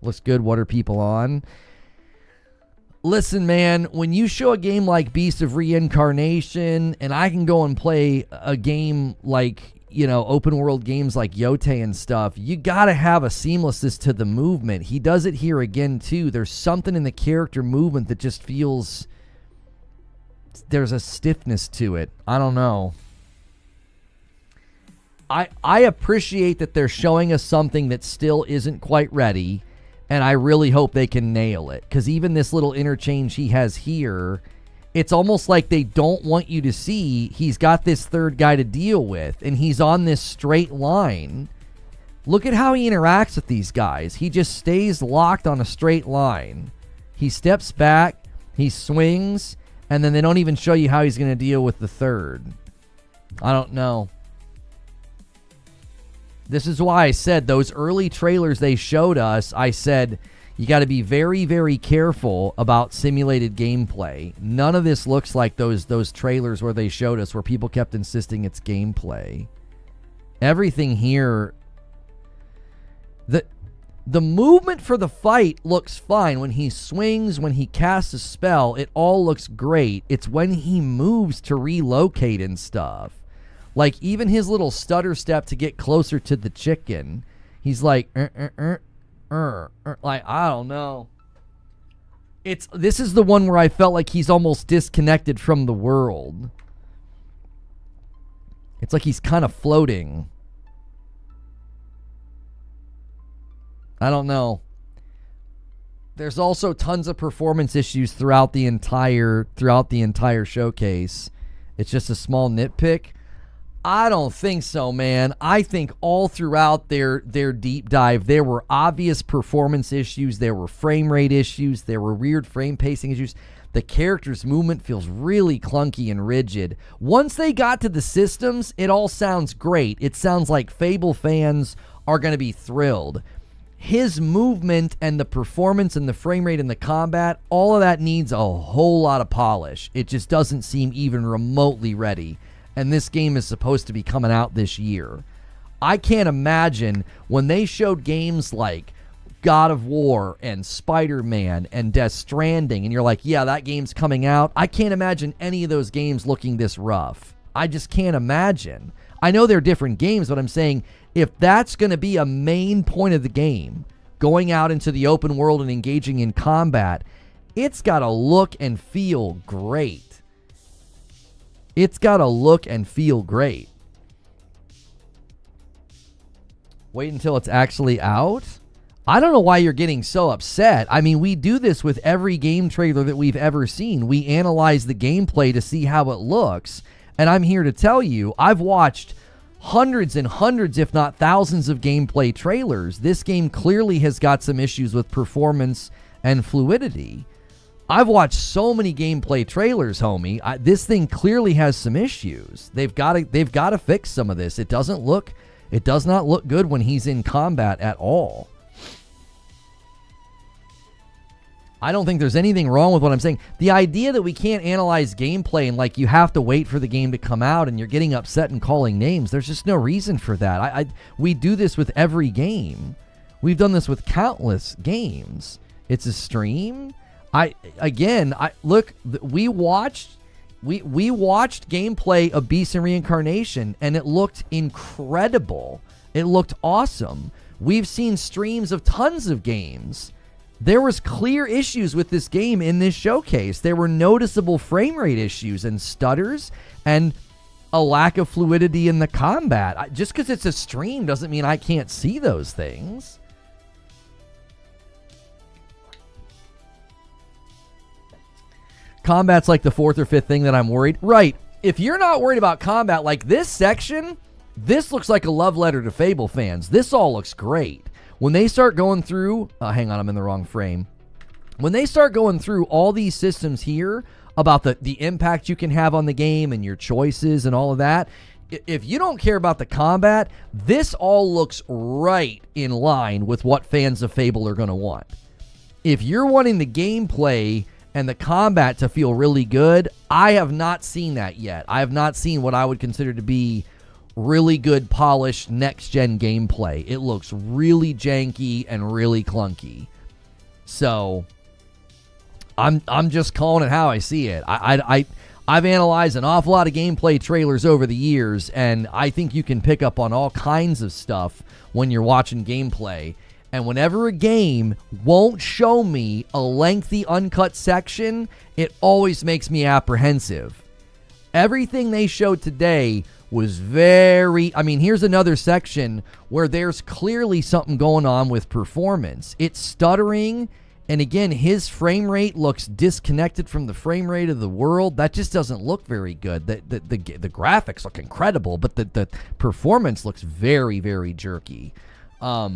Looks good. What are people on? Listen, man, when you show a game like Beast of Reincarnation, and I can go and play a game like, open world games like Yote and stuff, you gotta have a seamlessness to the movement. He does it here again, too. There's something in the character movement that just feels... there's a stiffness to it. I don't know. I appreciate that they're showing us something that still isn't quite ready, and I really hope they can nail it. Because even this little interchange he has here, it's almost like they don't want you to see he's got this third guy to deal with, and he's on this straight line. Look at how he interacts with these guys. He just stays locked on a straight line. He steps back, he swings, and then they don't even show you how he's going to deal with the third. I don't know. This is why I said those early trailers they showed us, I said, you got to be very, very careful about simulated gameplay. None of this looks like those trailers where they showed us where people kept insisting it's gameplay. Everything here, the movement for the fight looks fine. When he swings, when he casts a spell, it all looks great. It's when he moves to relocate and stuff. Like, even his little stutter step to get closer to the chicken, he's like, like, I don't know. This is the one where I felt like he's almost disconnected from the world. It's like he's kind of floating. I don't know. There's also tons of performance issues throughout the entire showcase. It's just a small nitpick. I don't think so, man. I think all throughout their deep dive, there were obvious performance issues. There were frame rate issues. There were weird frame pacing issues. The character's movement feels really clunky and rigid. Once they got to the systems, it all sounds great. It sounds like Fable fans are going to be thrilled. His movement and the performance and the frame rate and the combat, all of that needs a whole lot of polish. It just doesn't seem even remotely ready. And this game is supposed to be coming out this year. I can't imagine when they showed games like God of War and Spider-Man and Death Stranding, and you're like, yeah, that game's coming out. I can't imagine any of those games looking this rough. I just can't imagine. I know they're different games, but I'm saying if that's going to be a main point of the game, going out into the open world and engaging in combat, it's got to look and feel great. It's got to look and feel great. Wait until it's actually out? I don't know why you're getting so upset. I mean, we do this with every game trailer that we've ever seen. We analyze the gameplay to see how it looks. And I'm here to tell you, I've watched hundreds and hundreds, if not thousands, of gameplay trailers. This game clearly has got some issues with performance and fluidity. I've watched so many gameplay trailers, homie. This thing clearly has some issues. They've got to fix some of this. It does not look good when he's in combat at all. I don't think there's anything wrong with what I'm saying. The idea that we can't analyze gameplay and like you have to wait for the game to come out and you're getting upset and calling names, there's just no reason for that. We do this with every game. We've done this with countless games. It's a stream. We watched gameplay of Beast of Reincarnation and it looked incredible. It looked awesome. We've seen streams of tons of games. There was clear issues with this game in this showcase. There were noticeable frame rate issues and stutters and a lack of fluidity in the combat. Just because it's a stream doesn't mean I can't see those things. Combat's like the fourth or fifth thing that I'm worried. Right. If you're not worried about combat, like this section, this looks like a love letter to Fable fans. This all looks great. When they start going through, hang on, I'm in the wrong frame. When they start going through all these systems here about the impact you can have on the game and your choices and all of that, if you don't care about the combat, this all looks right in line with what fans of Fable are going to want. If you're wanting the gameplay and the combat to feel really good, I have not seen that yet. I have not seen what I would consider to be really good, polished, next-gen gameplay. It looks really janky and really clunky. So, I'm just calling it how I see it. I've analyzed an awful lot of gameplay trailers over the years, and I think you can pick up on all kinds of stuff when you're watching gameplay. And whenever a game won't show me a lengthy uncut section, it always makes me apprehensive. Everything they showed today was here's another section where there's clearly something going on with performance. It's stuttering, and again, his frame rate looks disconnected from the frame rate of the world. That just doesn't look very good. The graphics look incredible, but the performance looks very, very jerky. I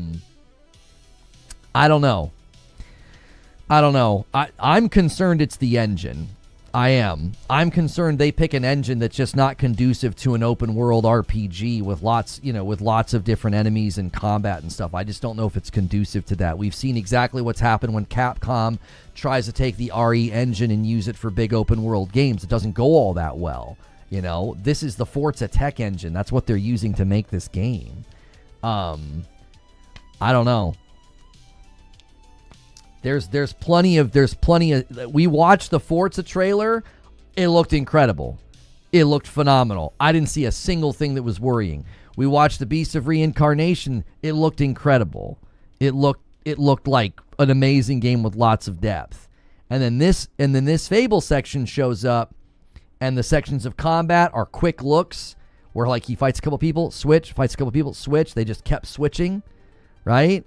don't know. I'm concerned it's the engine. I am. I'm concerned they pick an engine that's just not conducive to an open world RPG with lots of different enemies and combat and stuff. I just don't know if it's conducive to that. We've seen exactly what's happened when Capcom tries to take the RE engine and use it for big open world games. It doesn't go all that well. This is the Forza Tech engine. That's what they're using to make this game. I don't know. There's plenty of we watched the Forza trailer. It looked incredible. It looked phenomenal. I didn't see a single thing that was worrying. We watched the Beast of Reincarnation. It looked incredible. It looked like an amazing game with lots of depth. And then this Fable section shows up, and the sections of combat are quick looks where like he fights a couple people, switch, fights a couple people, switch. They just kept switching, right?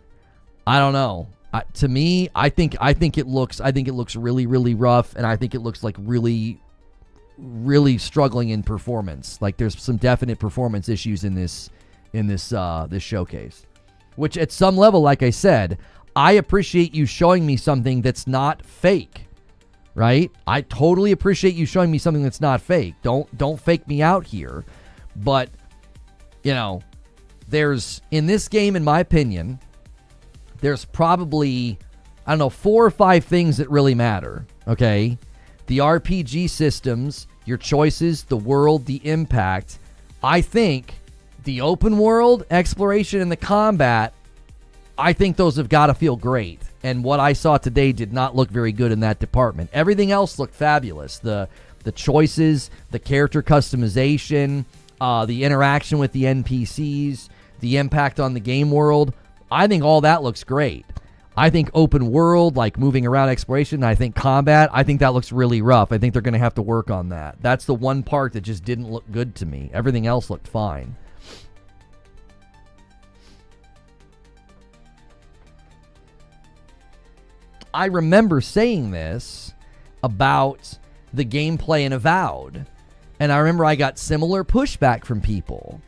I don't know. To me, I think it looks really, really rough, and I think it looks like really, really struggling in performance. Like there's some definite performance issues in this showcase. Which at some level, like I said, I appreciate you showing me something that's not fake, right? I totally appreciate you showing me something that's not fake. Don't fake me out here. But, you know, there's, in this game, in my opinion, there's probably, I don't know, 4 or 5 things that really matter, okay? The RPG systems, your choices, the world, the impact. I think the open world, exploration, and the combat, I think those have got to feel great. And what I saw today did not look very good in that department. Everything else looked fabulous. The choices, the character customization, the interaction with the NPCs, the impact on the game world. I think all that looks great. I think open world, like moving around exploration, I think combat, I think that looks really rough. I think they're going to have to work on that. That's the one part that just didn't look good to me. Everything else looked fine. I remember saying this about the gameplay in Avowed, and I remember I got similar pushback from people.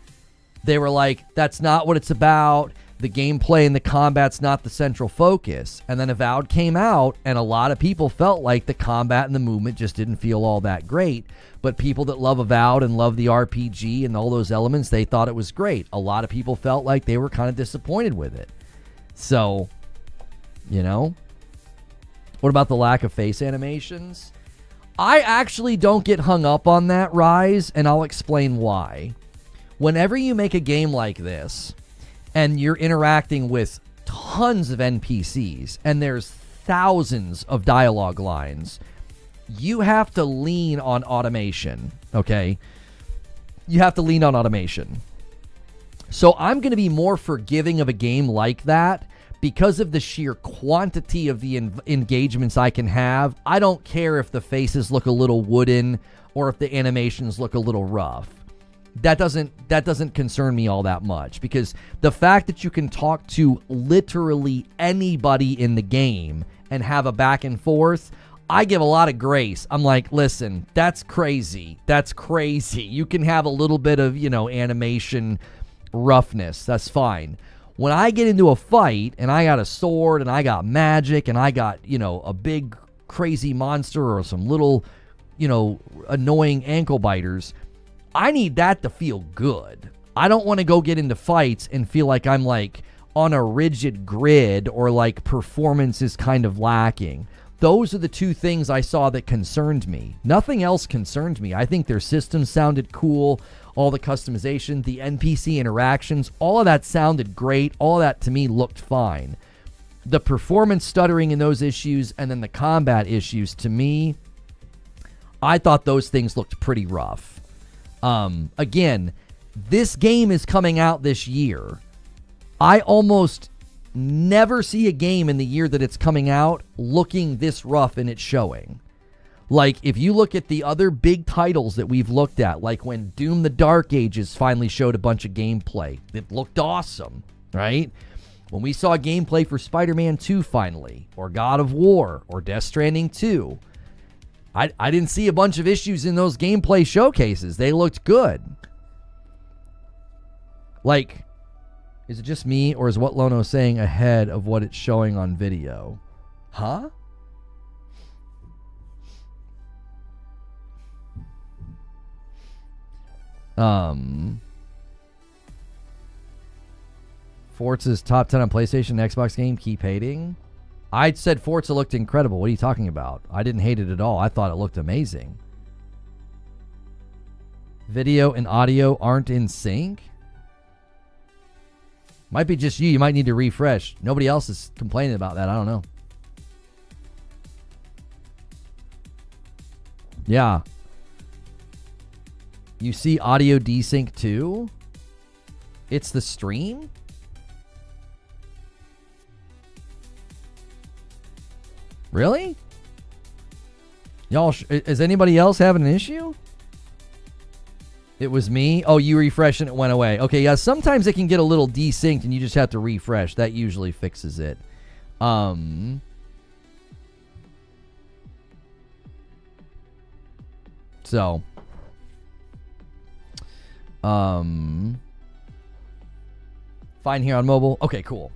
They were like, that's not what it's about. The gameplay and the combat's not the central focus. And then Avowed came out, and a lot of people felt like the combat and the movement just didn't feel all that great. But people that love Avowed and love the RPG and all those elements, they thought it was great. A lot of people felt like they were kind of disappointed with it. So, you know. What about the lack of face animations? I actually don't get hung up on that, Rise, and I'll explain why. Whenever you make a game like this, and you're interacting with tons of NPCs, and there's thousands of dialogue lines, you have to lean on automation, okay? You have to lean on automation. So I'm going to be more forgiving of a game like that because of the sheer quantity of the engagements I can have. I don't care if the faces look a little wooden or if the animations look a little rough. That doesn't concern me all that much, because the fact that you can talk to literally anybody in the game and have a back and forth, I give a lot of grace. I'm like, listen, that's crazy. That's crazy. You can have a little bit of, animation roughness. That's fine. When I get into a fight and I got a sword and I got magic and I got, a big crazy monster or some little, annoying ankle biters, I need that to feel good. I don't want to go get into fights and feel like I'm like on a rigid grid or like performance is kind of lacking. Those are the two things I saw that concerned me. Nothing else concerned me. I think their systems sounded cool. All the customization, the NPC interactions, all of that sounded great. All of that to me looked fine. The performance stuttering in those issues and then the combat issues, to me, I thought those things looked pretty rough. Again, this game is coming out this year. I almost never see a game in the year that it's coming out looking this rough in its showing. Like, if you look at the other big titles that we've looked at, like when Doom the Dark Ages finally showed a bunch of gameplay, it looked awesome, right? When we saw gameplay for Spider-Man 2 finally, or God of War, or Death Stranding 2, I didn't see a bunch of issues in those gameplay showcases. They looked good. Like, is it just me, or is what Lono's saying ahead of what it's showing on video? Huh? Forza's top 10 on PlayStation and Xbox game, keep hating. I said Forza looked incredible. What are you talking about? I didn't hate it at all. I thought it looked amazing. Video and audio aren't in sync? Might be just you. You might need to refresh. Nobody else is complaining about that. I don't know. Yeah. You see audio desync too? It's the stream? Really? Y'all, is anybody else having an issue? It was me. Oh, you refreshed and it went away. Okay, yeah, sometimes it can get a little desynced and you just have to refresh. That usually fixes it. So, fine here on mobile. Okay, cool.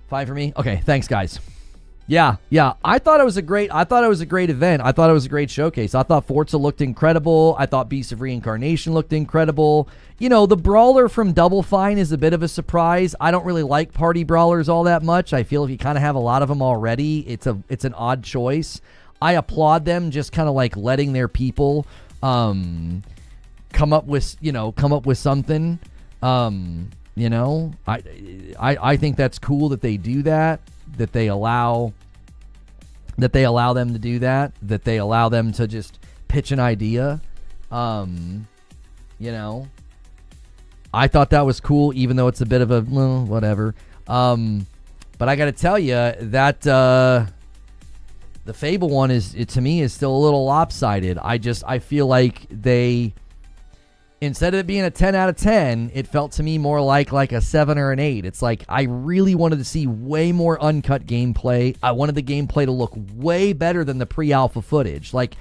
Fine for me. Okay, thanks, guys. Yeah. I thought it was a great event. I thought it was a great showcase. I thought Forza looked incredible. I thought Beast of Reincarnation looked incredible. You know, the brawler from Double Fine is a bit of a surprise. I don't really like party brawlers all that much. I feel if you kind of have a lot of them already, it's an odd choice. I applaud them just kind of like letting their people come up with something. You know, I think that's cool that they do that. That they allow them to do that. That they allow them to just pitch an idea. You know, I thought that was cool, even though it's a bit of a whatever. But I got to tell you that. The Fable one to me is still a little lopsided. I feel like they, instead of it being a 10 out of 10, it felt to me more like a 7 or an 8. It's like I really wanted to see way more uncut gameplay. I wanted the gameplay to look way better than the pre-alpha footage. Like,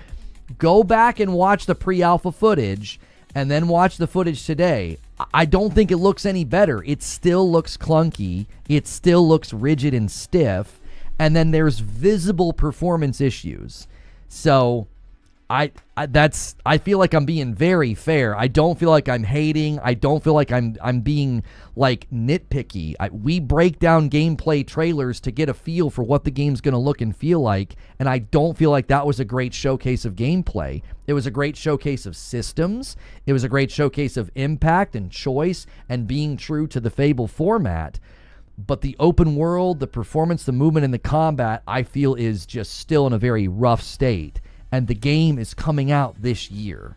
go back and watch the pre-alpha footage and then watch the footage today. I don't think it looks any better. It still looks clunky. It still looks rigid and stiff. And then there's visible performance issues. So I feel like I'm being very fair. I don't feel like I'm hating. I don't feel like I'm being like nitpicky. We break down gameplay trailers to get a feel for what the game's going to look and feel like, and I don't feel like that was a great showcase of gameplay. It was a great showcase of systems. It was a great showcase of impact and choice and being true to the Fable format. But the open world, the performance, the movement, and the combat, I feel is just still in a very rough state. And the game is coming out this year.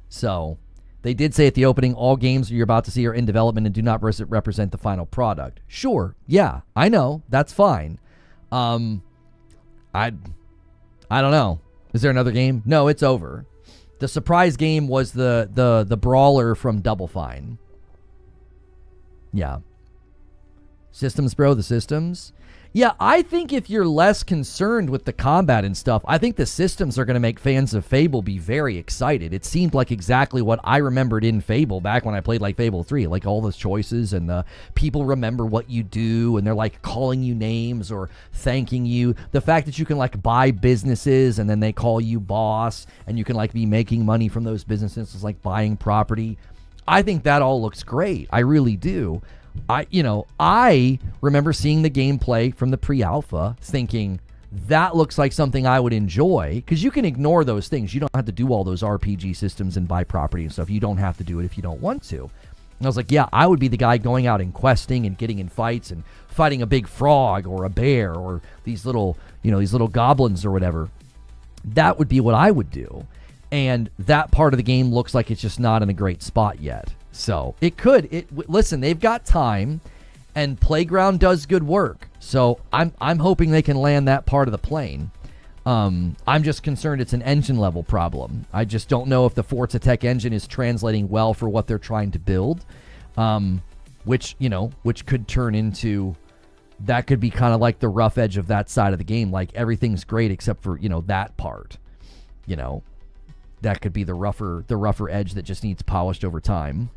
So, they did say at the opening, all games you're about to see are in development and do not represent the final product. Sure, yeah, I know, that's fine. I don't know. Is there another game? No, it's over. The surprise game was the brawler from Double Fine. Yeah. Systems, bro, the systems. Yeah, I think if you're less concerned with the combat and stuff, I think the systems are going to make fans of Fable be very excited. It seemed like exactly what I remembered in Fable back when I played like Fable 3. Like all those choices and the people remember what you do and they're like calling you names or thanking you. The fact that you can like buy businesses and then they call you boss and you can like be making money from those businesses. It's like buying property. I think that all looks great. I really do. I remember seeing the gameplay from the pre-alpha thinking that looks like something I would enjoy because you can ignore those things. You don't have to do all those RPG systems and buy property and stuff. You don't have to do it if you don't want to. And I was like, yeah, I would be the guy going out and questing and getting in fights and fighting a big frog or a bear or these little goblins or whatever. That would be what I would do. And that part of the game looks like it's just not in a great spot yet. So it could. Listen, they've got time, and Playground does good work. So I'm hoping they can land that part of the plane. I'm just concerned it's an engine level problem. I just don't know if the Forza Tech engine is translating well for what they're trying to build, which could turn into. That could be kind of like the rough edge of that side of the game. Like everything's great except for that part. That could be the rougher edge that just needs polished over time.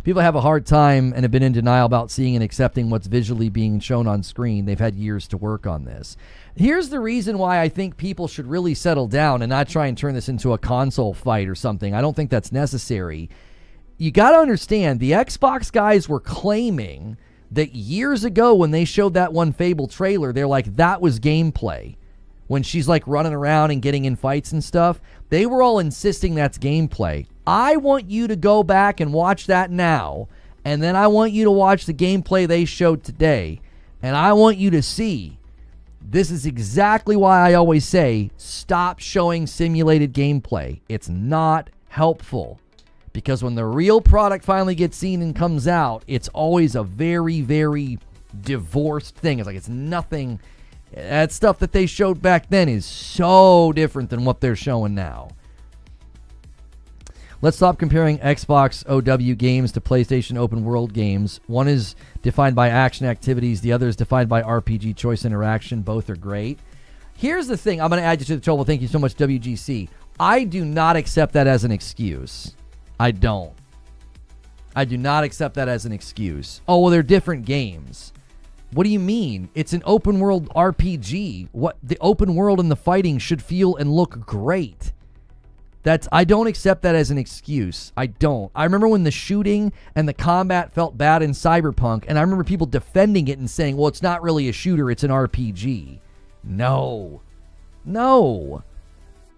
People have a hard time and have been in denial about seeing and accepting what's visually being shown on screen. They've had years to work on this. Here's the reason why I think people should really settle down and not try and turn this into a console fight or something. I don't think that's necessary. You got to understand, the Xbox guys were claiming that years ago when they showed that one Fable trailer, they're like, that was gameplay. When she's like running around and getting in fights and stuff, they were all insisting that's gameplay. I want you to go back and watch that now, and then I want you to watch the gameplay they showed today, and I want you to see. This is exactly why I always say, stop showing simulated gameplay. It's not helpful. Because when the real product finally gets seen and comes out, it's always a very, very divorced thing. It's like it's nothing That stuff that they showed back then is so different than what they're showing now. Let's stop comparing Xbox OW games to PlayStation open world games. One is defined by action activities. The other is defined by RPG choice interaction. Both are great. Here's the thing. I'm going to add you to the trouble. Thank you so much, WGC. I do not accept that as an excuse. I don't. I do not accept that as an excuse. Oh, well, they're different games. What do you mean? It's an open world RPG. What the open world and the fighting should feel and look great. I don't accept that as an excuse. I don't. I remember when the shooting and the combat felt bad in Cyberpunk, and I remember people defending it and saying, well, it's not really a shooter, it's an RPG. No.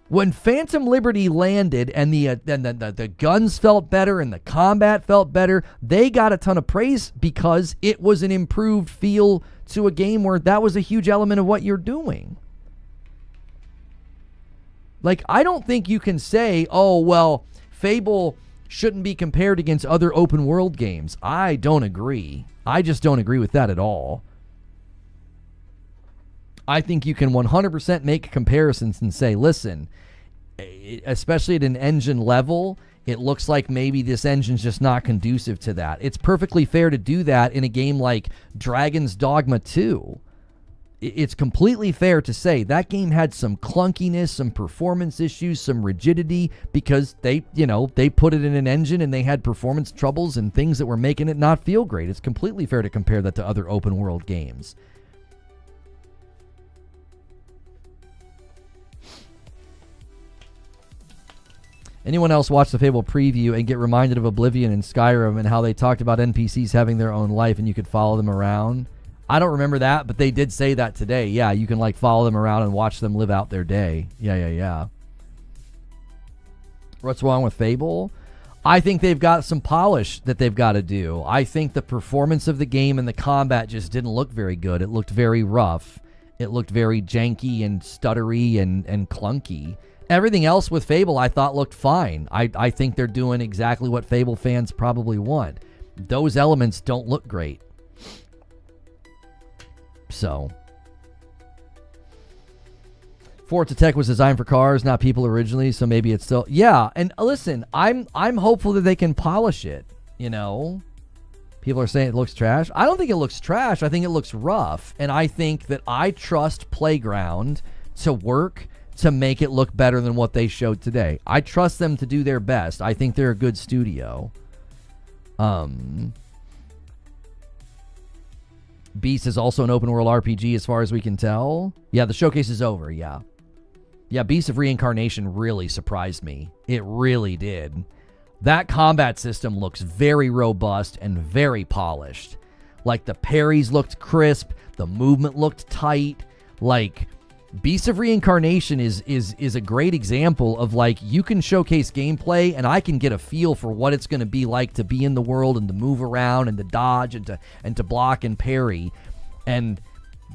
When Phantom Liberty landed and the guns felt better and the combat felt better, they got a ton of praise because it was an improved feel to a game where that was a huge element of what you're doing. Like, I don't think you can say, oh, well, Fable shouldn't be compared against other open world games. I don't agree. I just don't agree with that at all. I think you can 100% make comparisons and say, listen, especially at an engine level, it looks like maybe this engine's just not conducive to that. It's perfectly fair to do that in a game like Dragon's Dogma 2. It's completely fair to say that game had some clunkiness, some performance issues, some rigidity because they put it in an engine and they had performance troubles and things that were making it not feel great. It's completely fair to compare that to other open world games. Anyone else watch the Fable preview and get reminded of Oblivion and Skyrim and how they talked about NPCs having their own life and you could follow them around? I don't remember that, but they did say that today. Yeah, you can like follow them around and watch them live out their day. Yeah. What's wrong with Fable? I think they've got some polish that they've got to do. I think the performance of the game and the combat just didn't look very good. It looked very rough. It looked very janky and stuttery and clunky. Everything else with Fable I thought looked fine. I think they're doing exactly what Fable fans probably want. Those elements don't look great. So, Forza Tech was designed for cars, not people originally, so maybe it's still... Yeah, and listen, I'm hopeful that they can polish it, you know? People are saying it looks trash. I don't think it looks trash. I think it looks rough, and I think that I trust Playground to work to make it look better than what they showed today. I trust them to do their best. I think they're a good studio. Beast is also an open world RPG as far as we can tell. Yeah, the showcase is over, yeah. Yeah, Beast of Reincarnation really surprised me. It really did. That combat system looks very robust and very polished. Like, the parries looked crisp, the movement looked tight. Like, Beast of Reincarnation is a great example of, like, you can showcase gameplay and I can get a feel for what it's going to be like to be in the world and to move around and to dodge and to block and parry. And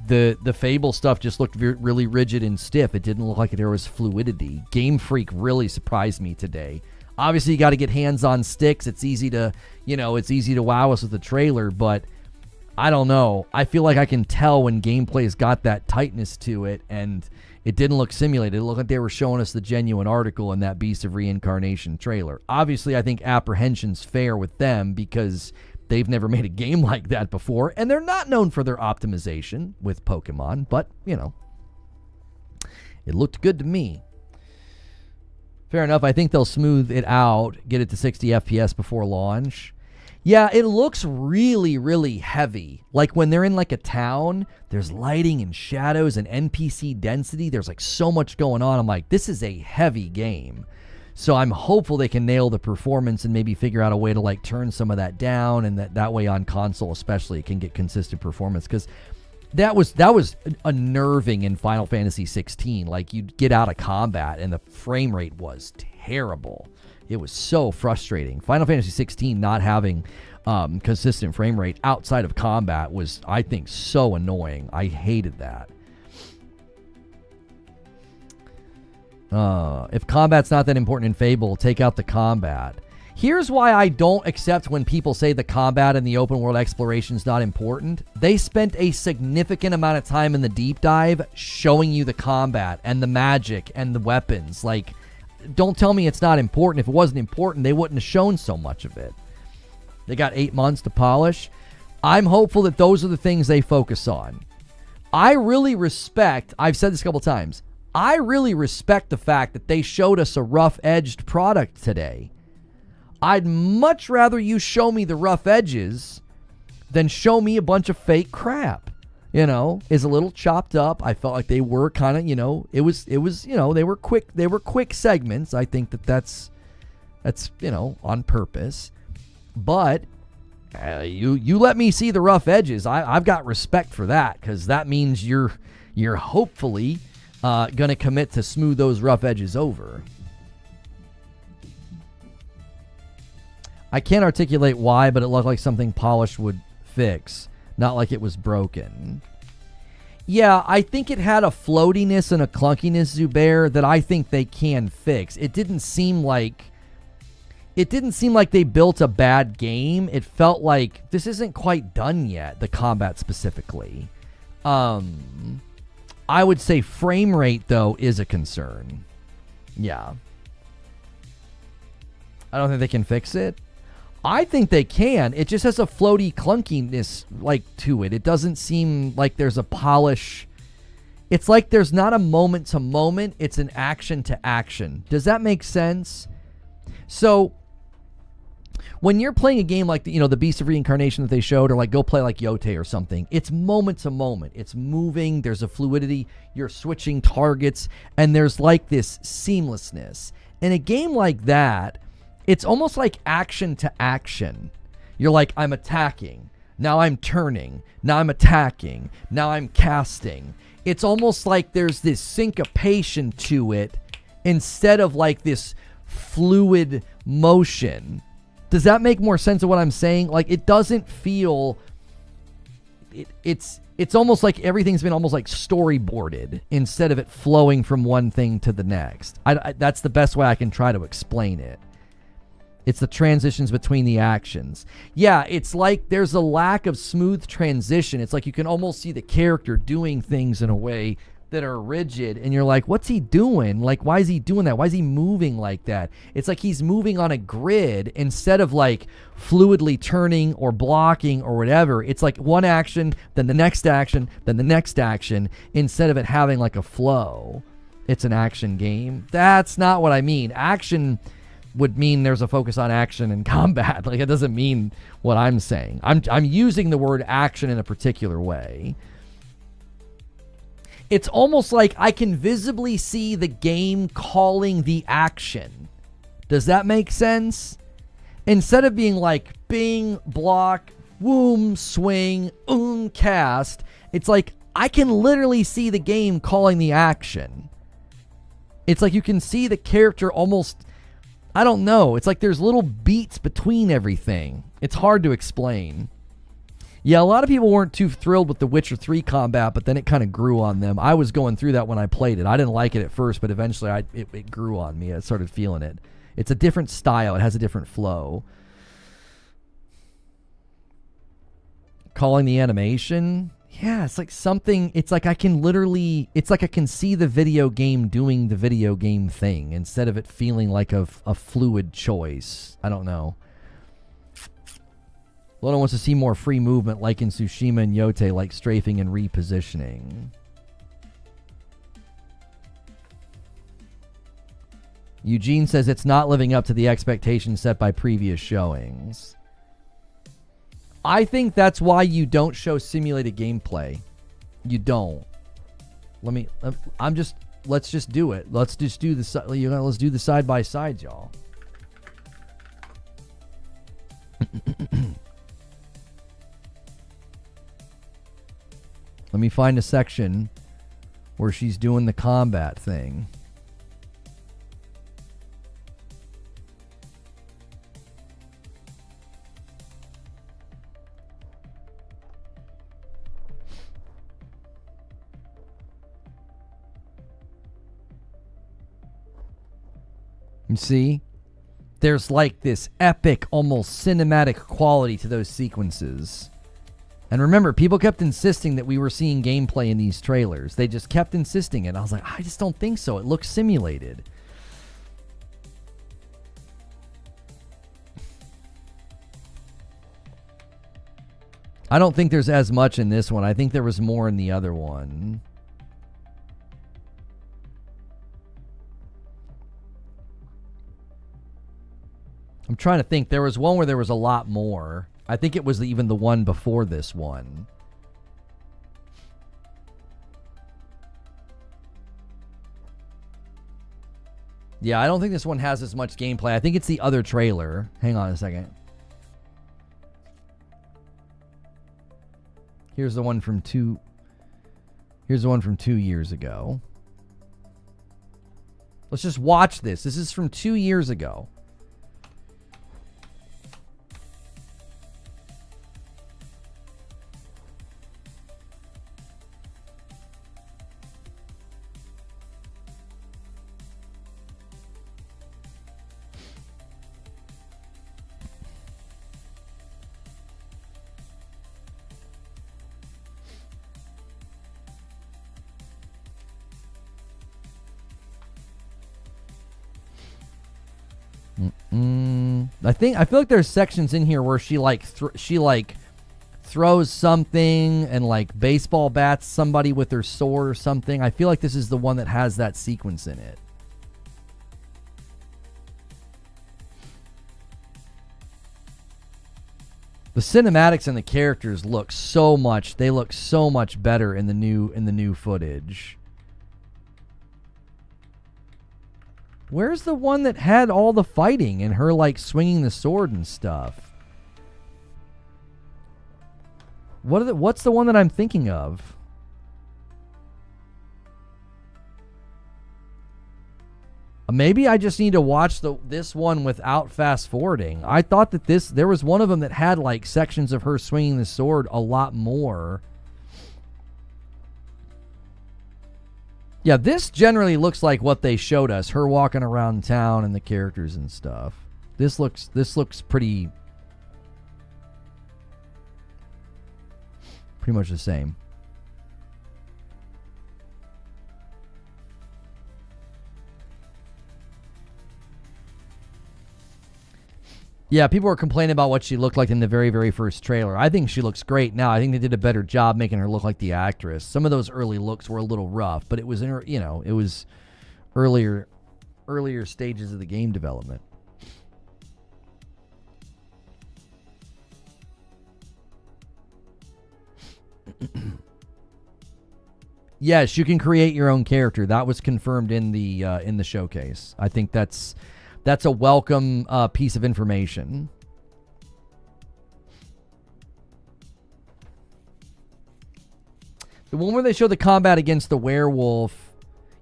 the Fable stuff just looked really rigid and stiff. It didn't look like there was fluidity. Game Freak really surprised me today. Obviously, you got to get hands on sticks. It's easy to wow us with the trailer, but I don't know. I feel like I can tell when gameplay's got that tightness to it, and it didn't look simulated. It looked like they were showing us the genuine article in that Beast of Reincarnation trailer. Obviously, I think apprehension's fair with them because they've never made a game like that before, and they're not known for their optimization with Pokemon, but, you know, it looked good to me. Fair enough. I think they'll smooth it out, get it to 60 FPS before launch. Yeah, it looks really, really heavy. Like when they're in like a town, there's lighting and shadows and NPC density. There's like so much going on. I'm like, this is a heavy game. So I'm hopeful they can nail the performance and maybe figure out a way to like turn some of that down, and that way on console especially it can get consistent performance, because that was unnerving in Final Fantasy 16. Like, you'd get out of combat and the frame rate was terrible. It was so frustrating. Final Fantasy 16 not having consistent frame rate outside of combat was, I think, so annoying. I hated that. If combat's not that important in Fable, take out the combat. Here's why I don't accept when people say the combat and the open world exploration is not important. They spent a significant amount of time in the deep dive showing you the combat and the magic and the weapons. Like, don't tell me it's not important. If it wasn't important, they wouldn't have shown so much of it. They got 8 months to polish. I'm hopeful that those are the things they focus on. I really respect, I've said this a couple times, I really respect the fact that they showed us a rough-edged product today. I'd much rather you show me the rough edges than show me a bunch of fake crap. You know, is a little chopped up. I felt like they were kind of, you know, it was, you know, they were quick segments. I think that's, you know, on purpose. But you let me see the rough edges. I've got respect for that, because that means you're hopefully going to commit to smooth those rough edges over. I can't articulate why, but it looked like something polished would fix, not like it was broken. Yeah, I think it had a floatiness and a clunkiness, Zubair, that I think they can fix. It didn't seem like they built a bad game. It felt like this isn't quite done yet, the combat specifically. I would say frame rate, though, is a concern. Yeah. I don't think they can fix it. I think they can. It just has a floaty clunkiness like to it. It doesn't seem like there's a polish. It's like there's not a moment to moment. It's an action to action. Does that make sense? So when you're playing a game like the Beast of Reincarnation that they showed, or like go play like Yote or something, it's moment to moment. It's moving. There's a fluidity. You're switching targets, and there's like this seamlessness. In a game like that, it's almost like action to action. You're like, I'm attacking. Now I'm turning. Now I'm attacking. Now I'm casting. It's almost like there's this syncopation to it instead of like this fluid motion. Does that make more sense of what I'm saying? Like, it doesn't feel... It's almost like everything's been almost like storyboarded instead of it flowing from one thing to the next. That's the best way I can try to explain it. It's the transitions between the actions. Yeah, it's like there's a lack of smooth transition. It's like you can almost see the character doing things in a way that are rigid, and you're like, what's he doing? Like, why is he doing that? Why is he moving like that? It's like he's moving on a grid instead of like fluidly turning or blocking or whatever. It's like one action, then the next action, then the next action, instead of it having like a flow. It's an action game. That's not what I mean. Action would mean there's a focus on action and combat. Like, it doesn't mean what I'm saying. I'm using the word action in a particular way. It's almost like I can visibly see the game calling the action. Does that make sense? Instead of being like bing, block, boom, swing, cast, it's like I can literally see the game calling the action. It's like you can see the character almost... I don't know. It's like there's little beats between everything. It's hard to explain. Yeah, a lot of people weren't too thrilled with the Witcher 3 combat, but then it kind of grew on them. I was going through that when I played it. I didn't like it at first, but eventually it grew on me. I started feeling it. It's a different style. It has a different flow. Calling the animation... Yeah, it's like something, it's like I can literally, it's like I can see the video game doing the video game thing instead of it feeling like a fluid choice. I don't know. Lono wants to see more free movement like in Tsushima and Yote, like strafing and repositioning. Eugene says it's not living up to the expectations set by previous showings. I think that's why you don't show simulated gameplay. You don't. Let's just do it. Let's just do let's do the side by sides, y'all. Let me find a section where she's doing the combat thing. You see? there's like this epic, almost cinematic quality to those sequences. And remember, people kept insisting that we were seeing gameplay in these trailers. They just kept insisting it. I was like, I just don't think so. It looks simulated. I don't think there's as much in this one. I think there was more in the other one. I'm trying to think. There was one where there was a lot more. I think it was even the one before this one. Yeah, I don't think this one has as much gameplay. I think it's the other trailer. Hang on a second. Here's the one from 2 years ago. Let's just watch this. This is from 2 years ago. I feel like there's sections in here where she throws something and like baseball bats somebody with her sword or something. I feel like this is the one that has that sequence in it. The cinematics and the characters look so much better in the new footage. Where's the one that had all the fighting and her like swinging the sword and stuff? What's the one that I'm thinking of? Maybe I just need to watch this one without fast forwarding. I thought that there was one of them that had like sections of her swinging the sword a lot more. Yeah, this generally looks like what they showed us, her walking around town and the characters and stuff. This looks pretty much the same. Yeah, people were complaining about what she looked like in the very, very first trailer. I think she looks great now. I think they did a better job making her look like the actress. Some of those early looks were a little rough, but it was in her, it was earlier stages of the game development. Yes, you can create your own character. That was confirmed in the showcase. I think that's a welcome piece of information. The one where they show the combat against the werewolf.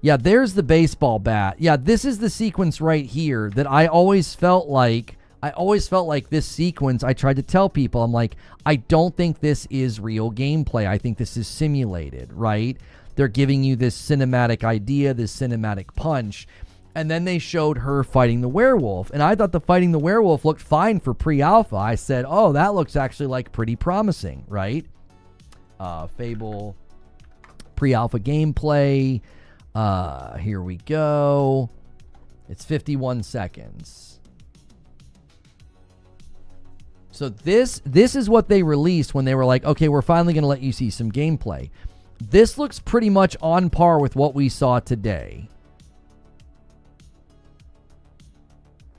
Yeah, there's the baseball bat. Yeah, this is the sequence right here that I always felt like this sequence, I tried to tell people, I'm like, I don't think this is real gameplay. I think this is simulated, right? They're giving you this cinematic idea, this cinematic punch. And then they showed her fighting the werewolf. And I thought the fighting the werewolf looked fine for pre-alpha. I said, oh, that looks actually like pretty promising, right? Fable pre-alpha gameplay. Here we go. It's 51 seconds. So this is what they released when they were like, okay, we're finally going to let you see some gameplay. This looks pretty much on par with what we saw today.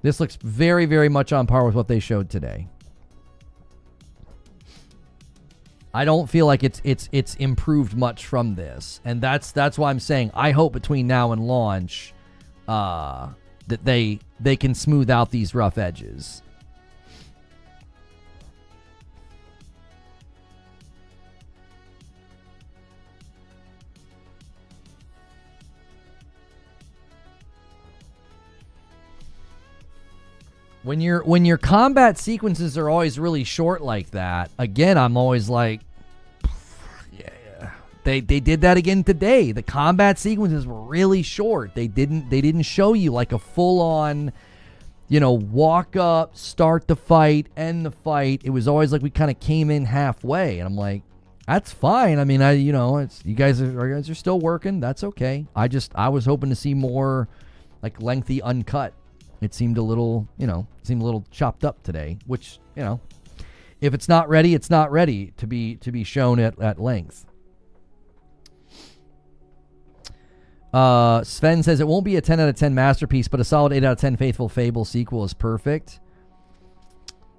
This looks very, very much on par with what they showed today. I don't feel like it's improved much from this, and that's why I'm saying I hope between now and launch that they can smooth out these rough edges. When your combat sequences are always really short like that, again, I'm always like, yeah. They did that again today. The combat sequences were really short. They didn't show you like a full on you know, walk up, start the fight, end the fight. It was always like we kind of came in halfway, and I'm like, that's fine. I mean, it's you guys are still working. That's okay. I was hoping to see more like lengthy uncut. It seemed a little, chopped up today, which, if it's not ready, it's not ready to be shown at length. Sven says it won't be a 10 out of 10 masterpiece, but a solid 8 out of 10 faithful Fable sequel is perfect.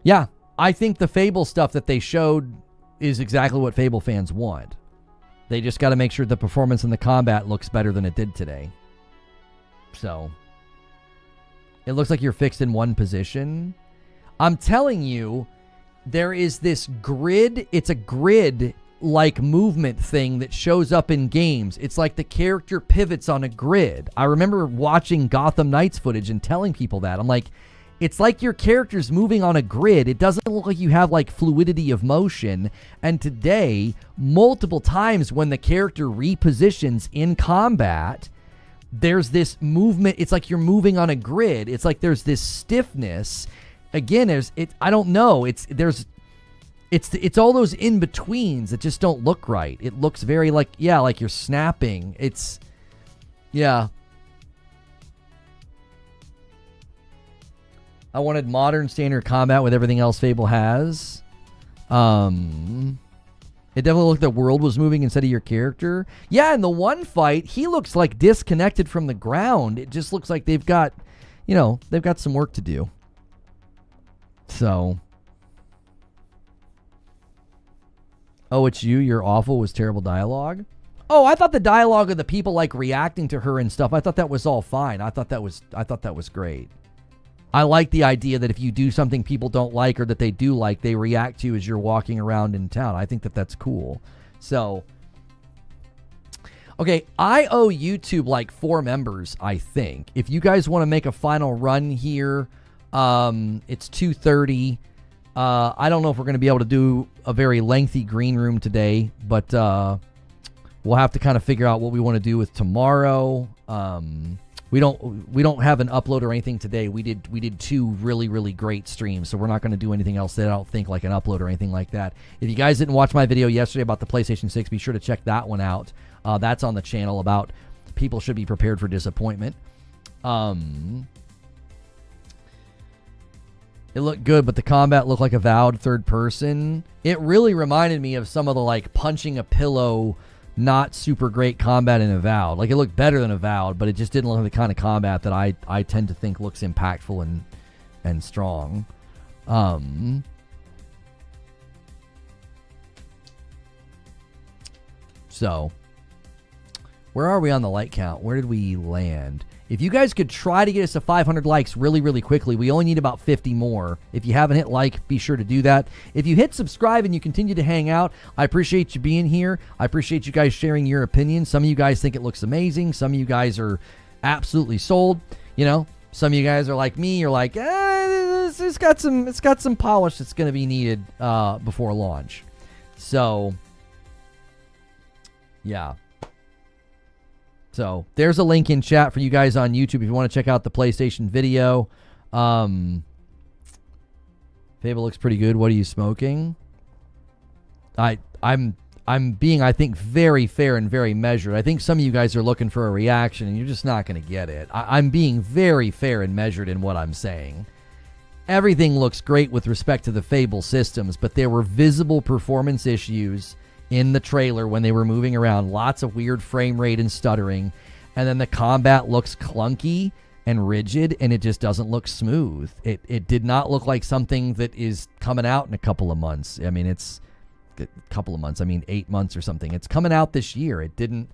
Yeah, I think the Fable stuff that they showed is exactly what Fable fans want. They just got to make sure the performance and the combat looks better than it did today. So, it looks like you're fixed in one position. I'm telling you, there is this grid. It's a grid-like movement thing that shows up in games. It's like the character pivots on a grid. I remember watching Gotham Knights footage and telling people that. I'm like, it's like your character's moving on a grid. It doesn't look like you have like fluidity of motion. And today, multiple times when the character repositions in combat, there's this movement. It's like you're moving on a grid. It's like there's this stiffness. Again, I don't know. It's all those in-betweens that just don't look right. It looks very like you're snapping. I wanted modern standard combat with everything else Fable has. It definitely looked like the world was moving instead of your character. Yeah, in the one fight, he looks like disconnected from the ground. It just looks like they've got some work to do. So. Oh, it's you. You're awful was terrible dialogue. Oh, I thought the dialogue of the people like reacting to her and stuff, I thought that was all fine. I thought that was great. I like the idea that if you do something people don't like or that they do like, they react to you as you're walking around in town. I think that that's cool. So, okay, I owe YouTube like 4 members, I think. If you guys want to make a final run here, it's 2:30. I don't know if we're going to be able to do a very lengthy green room today, but we'll have to kind of figure out what we want to do with tomorrow. We don't have an upload or anything today. We did 2 really, really great streams, so we're not going to do anything else that I don't think like an upload or anything like that. If you guys didn't watch my video yesterday about the PlayStation 6, be sure to check that one out. That's on the channel about people should be prepared for disappointment. It looked good, but the combat looked like Avowed third person. It really reminded me of some of the like punching a pillow, not super great combat in Avowed. Like it looked better than Avowed, but it just didn't look like the kind of combat that I tend to think looks impactful and strong. So, where are we on the like count? Where did we land? If you guys could try to get us to 500 likes really, really quickly, we only need about 50 more. If you haven't hit like, be sure to do that. If you hit subscribe and you continue to hang out, I appreciate you being here. I appreciate you guys sharing your opinions. Some of you guys think it looks amazing. Some of you guys are absolutely sold. Some of you guys are like me. You're like, it's got some polish that's going to be needed before launch. So, yeah. So there's a link in chat for you guys on YouTube if you want to check out the PlayStation video. Fable looks pretty good. What are you smoking? I'm being, I think, very fair and very measured. I think some of you guys are looking for a reaction and you're just not going to get it. I'm being very fair and measured in what I'm saying. Everything looks great with respect to the Fable systems, but there were visible performance issues in the trailer when they were moving around. Lots of weird frame rate and stuttering. And then the combat looks clunky and rigid, and it just doesn't look smooth. It did not look like something that is coming out in a couple of months. I mean, it's a couple of months. I mean, 8 months or something. It's coming out this year. It didn't...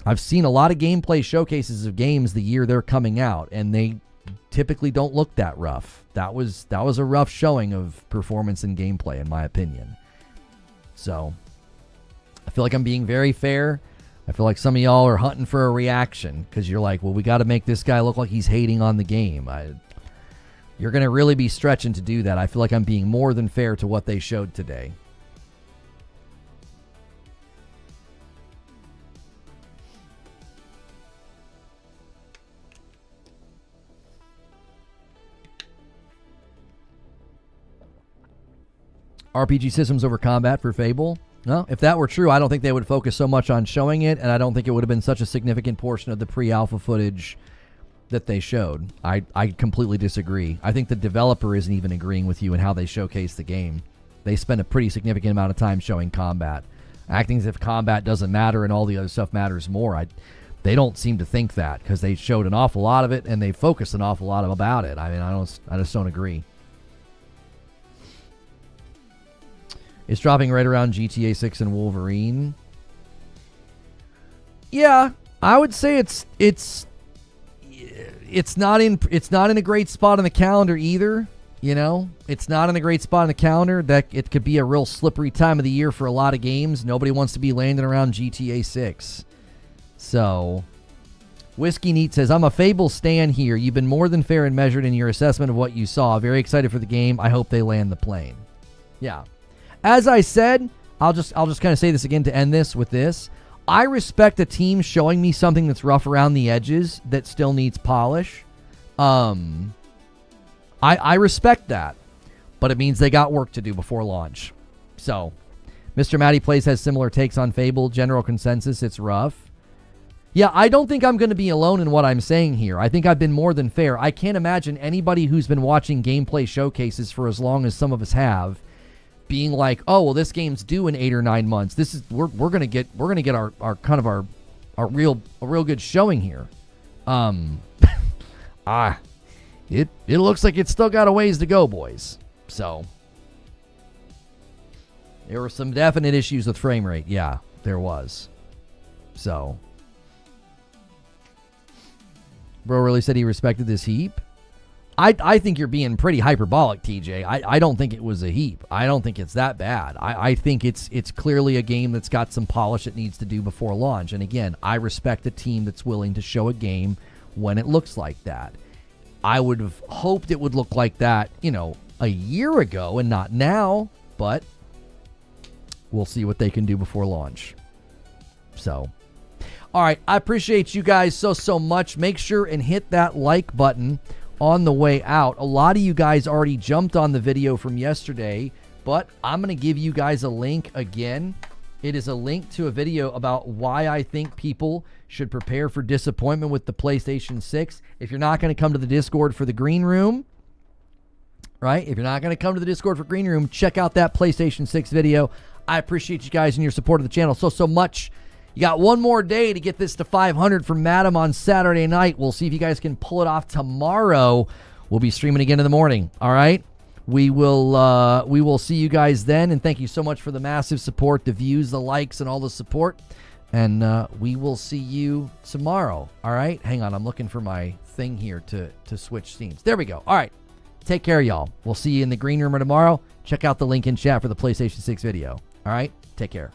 I've seen a lot of gameplay showcases of games the year they're coming out, and they typically don't look that rough. That was a rough showing of performance and gameplay, in my opinion. So... I feel like I'm being very fair. I feel like some of y'all are hunting for a reaction because you're like, well, we got to make this guy look like he's hating on the game. You're going to really be stretching to do that. I feel like I'm being more than fair to what they showed today. RPG systems over combat for Fable. No, if that were true, I don't think they would focus so much on showing it, and I don't think it would have been such a significant portion of the pre-alpha footage that they showed. I completely disagree. I think the developer isn't even agreeing with you in how they showcase the game. They spend a pretty significant amount of time showing combat, acting as if combat doesn't matter and all the other stuff matters more. They don't seem to think that, because they showed an awful lot of it and they focused an awful lot about it. I mean, I just don't agree. It's dropping right around GTA 6 and Wolverine. Yeah, I would say it's not in a great spot on the calendar either. You know, it's not in a great spot on the calendar. That it could be a real slippery time of the year for a lot of games. Nobody wants to be landing around GTA 6. So, Whiskey Neat says, I'm a Fable stan here. You've been more than fair and measured in your assessment of what you saw. Very excited for the game. I hope they land the plane. Yeah. As I said, I'll just kind of say this again to end this with this. I respect a team showing me something that's rough around the edges that still needs polish. I respect that, but it means they got work to do before launch. So, Mr. Matty Plays has similar takes on Fable. General consensus, it's rough. Yeah, I don't think I'm going to be alone in what I'm saying here. I think I've been more than fair. I can't imagine anybody who's been watching gameplay showcases for as long as some of us have being like, oh, well, this game's due in 8 or 9 months. This is we're gonna get our kind of our real good showing here. It looks like it's still got a ways to go, boys. So there were some definite issues with frame rate. Yeah, there was. So bro really said he respected this heap. I think you're being pretty hyperbolic, TJ. I don't think it was a heap. I don't think it's that bad. I think it's clearly a game that's got some polish it needs to do before launch. And again, I respect a team that's willing to show a game when it looks like that. I would have hoped it would look like that, a year ago and not now, but we'll see what they can do before launch. So, all right, I appreciate you guys so much. Make sure and hit that like button on the way out. A lot of you guys already jumped on the video from yesterday, but I'm going to give you guys a link again. It is a link to a video about why I think people should prepare for disappointment with the PlayStation 6. If you're not going to come to the Discord for the Green Room, right? If you're not going to come to the Discord for Green Room, check out that PlayStation 6 video. I appreciate you guys and your support of the channel so much. You got one more day to get this to 500 from Madam on Saturday night. We'll see if you guys can pull it off tomorrow. We'll be streaming again in the morning. All right. We will see you guys then. And thank you so much for the massive support, the views, the likes, and all the support. And we will see you tomorrow. All right. Hang on. I'm looking for my thing here to switch scenes. There we go. All right. Take care, y'all. We'll see you in the Green Room tomorrow. Check out the link in chat for the PlayStation 6 video. All right. Take care.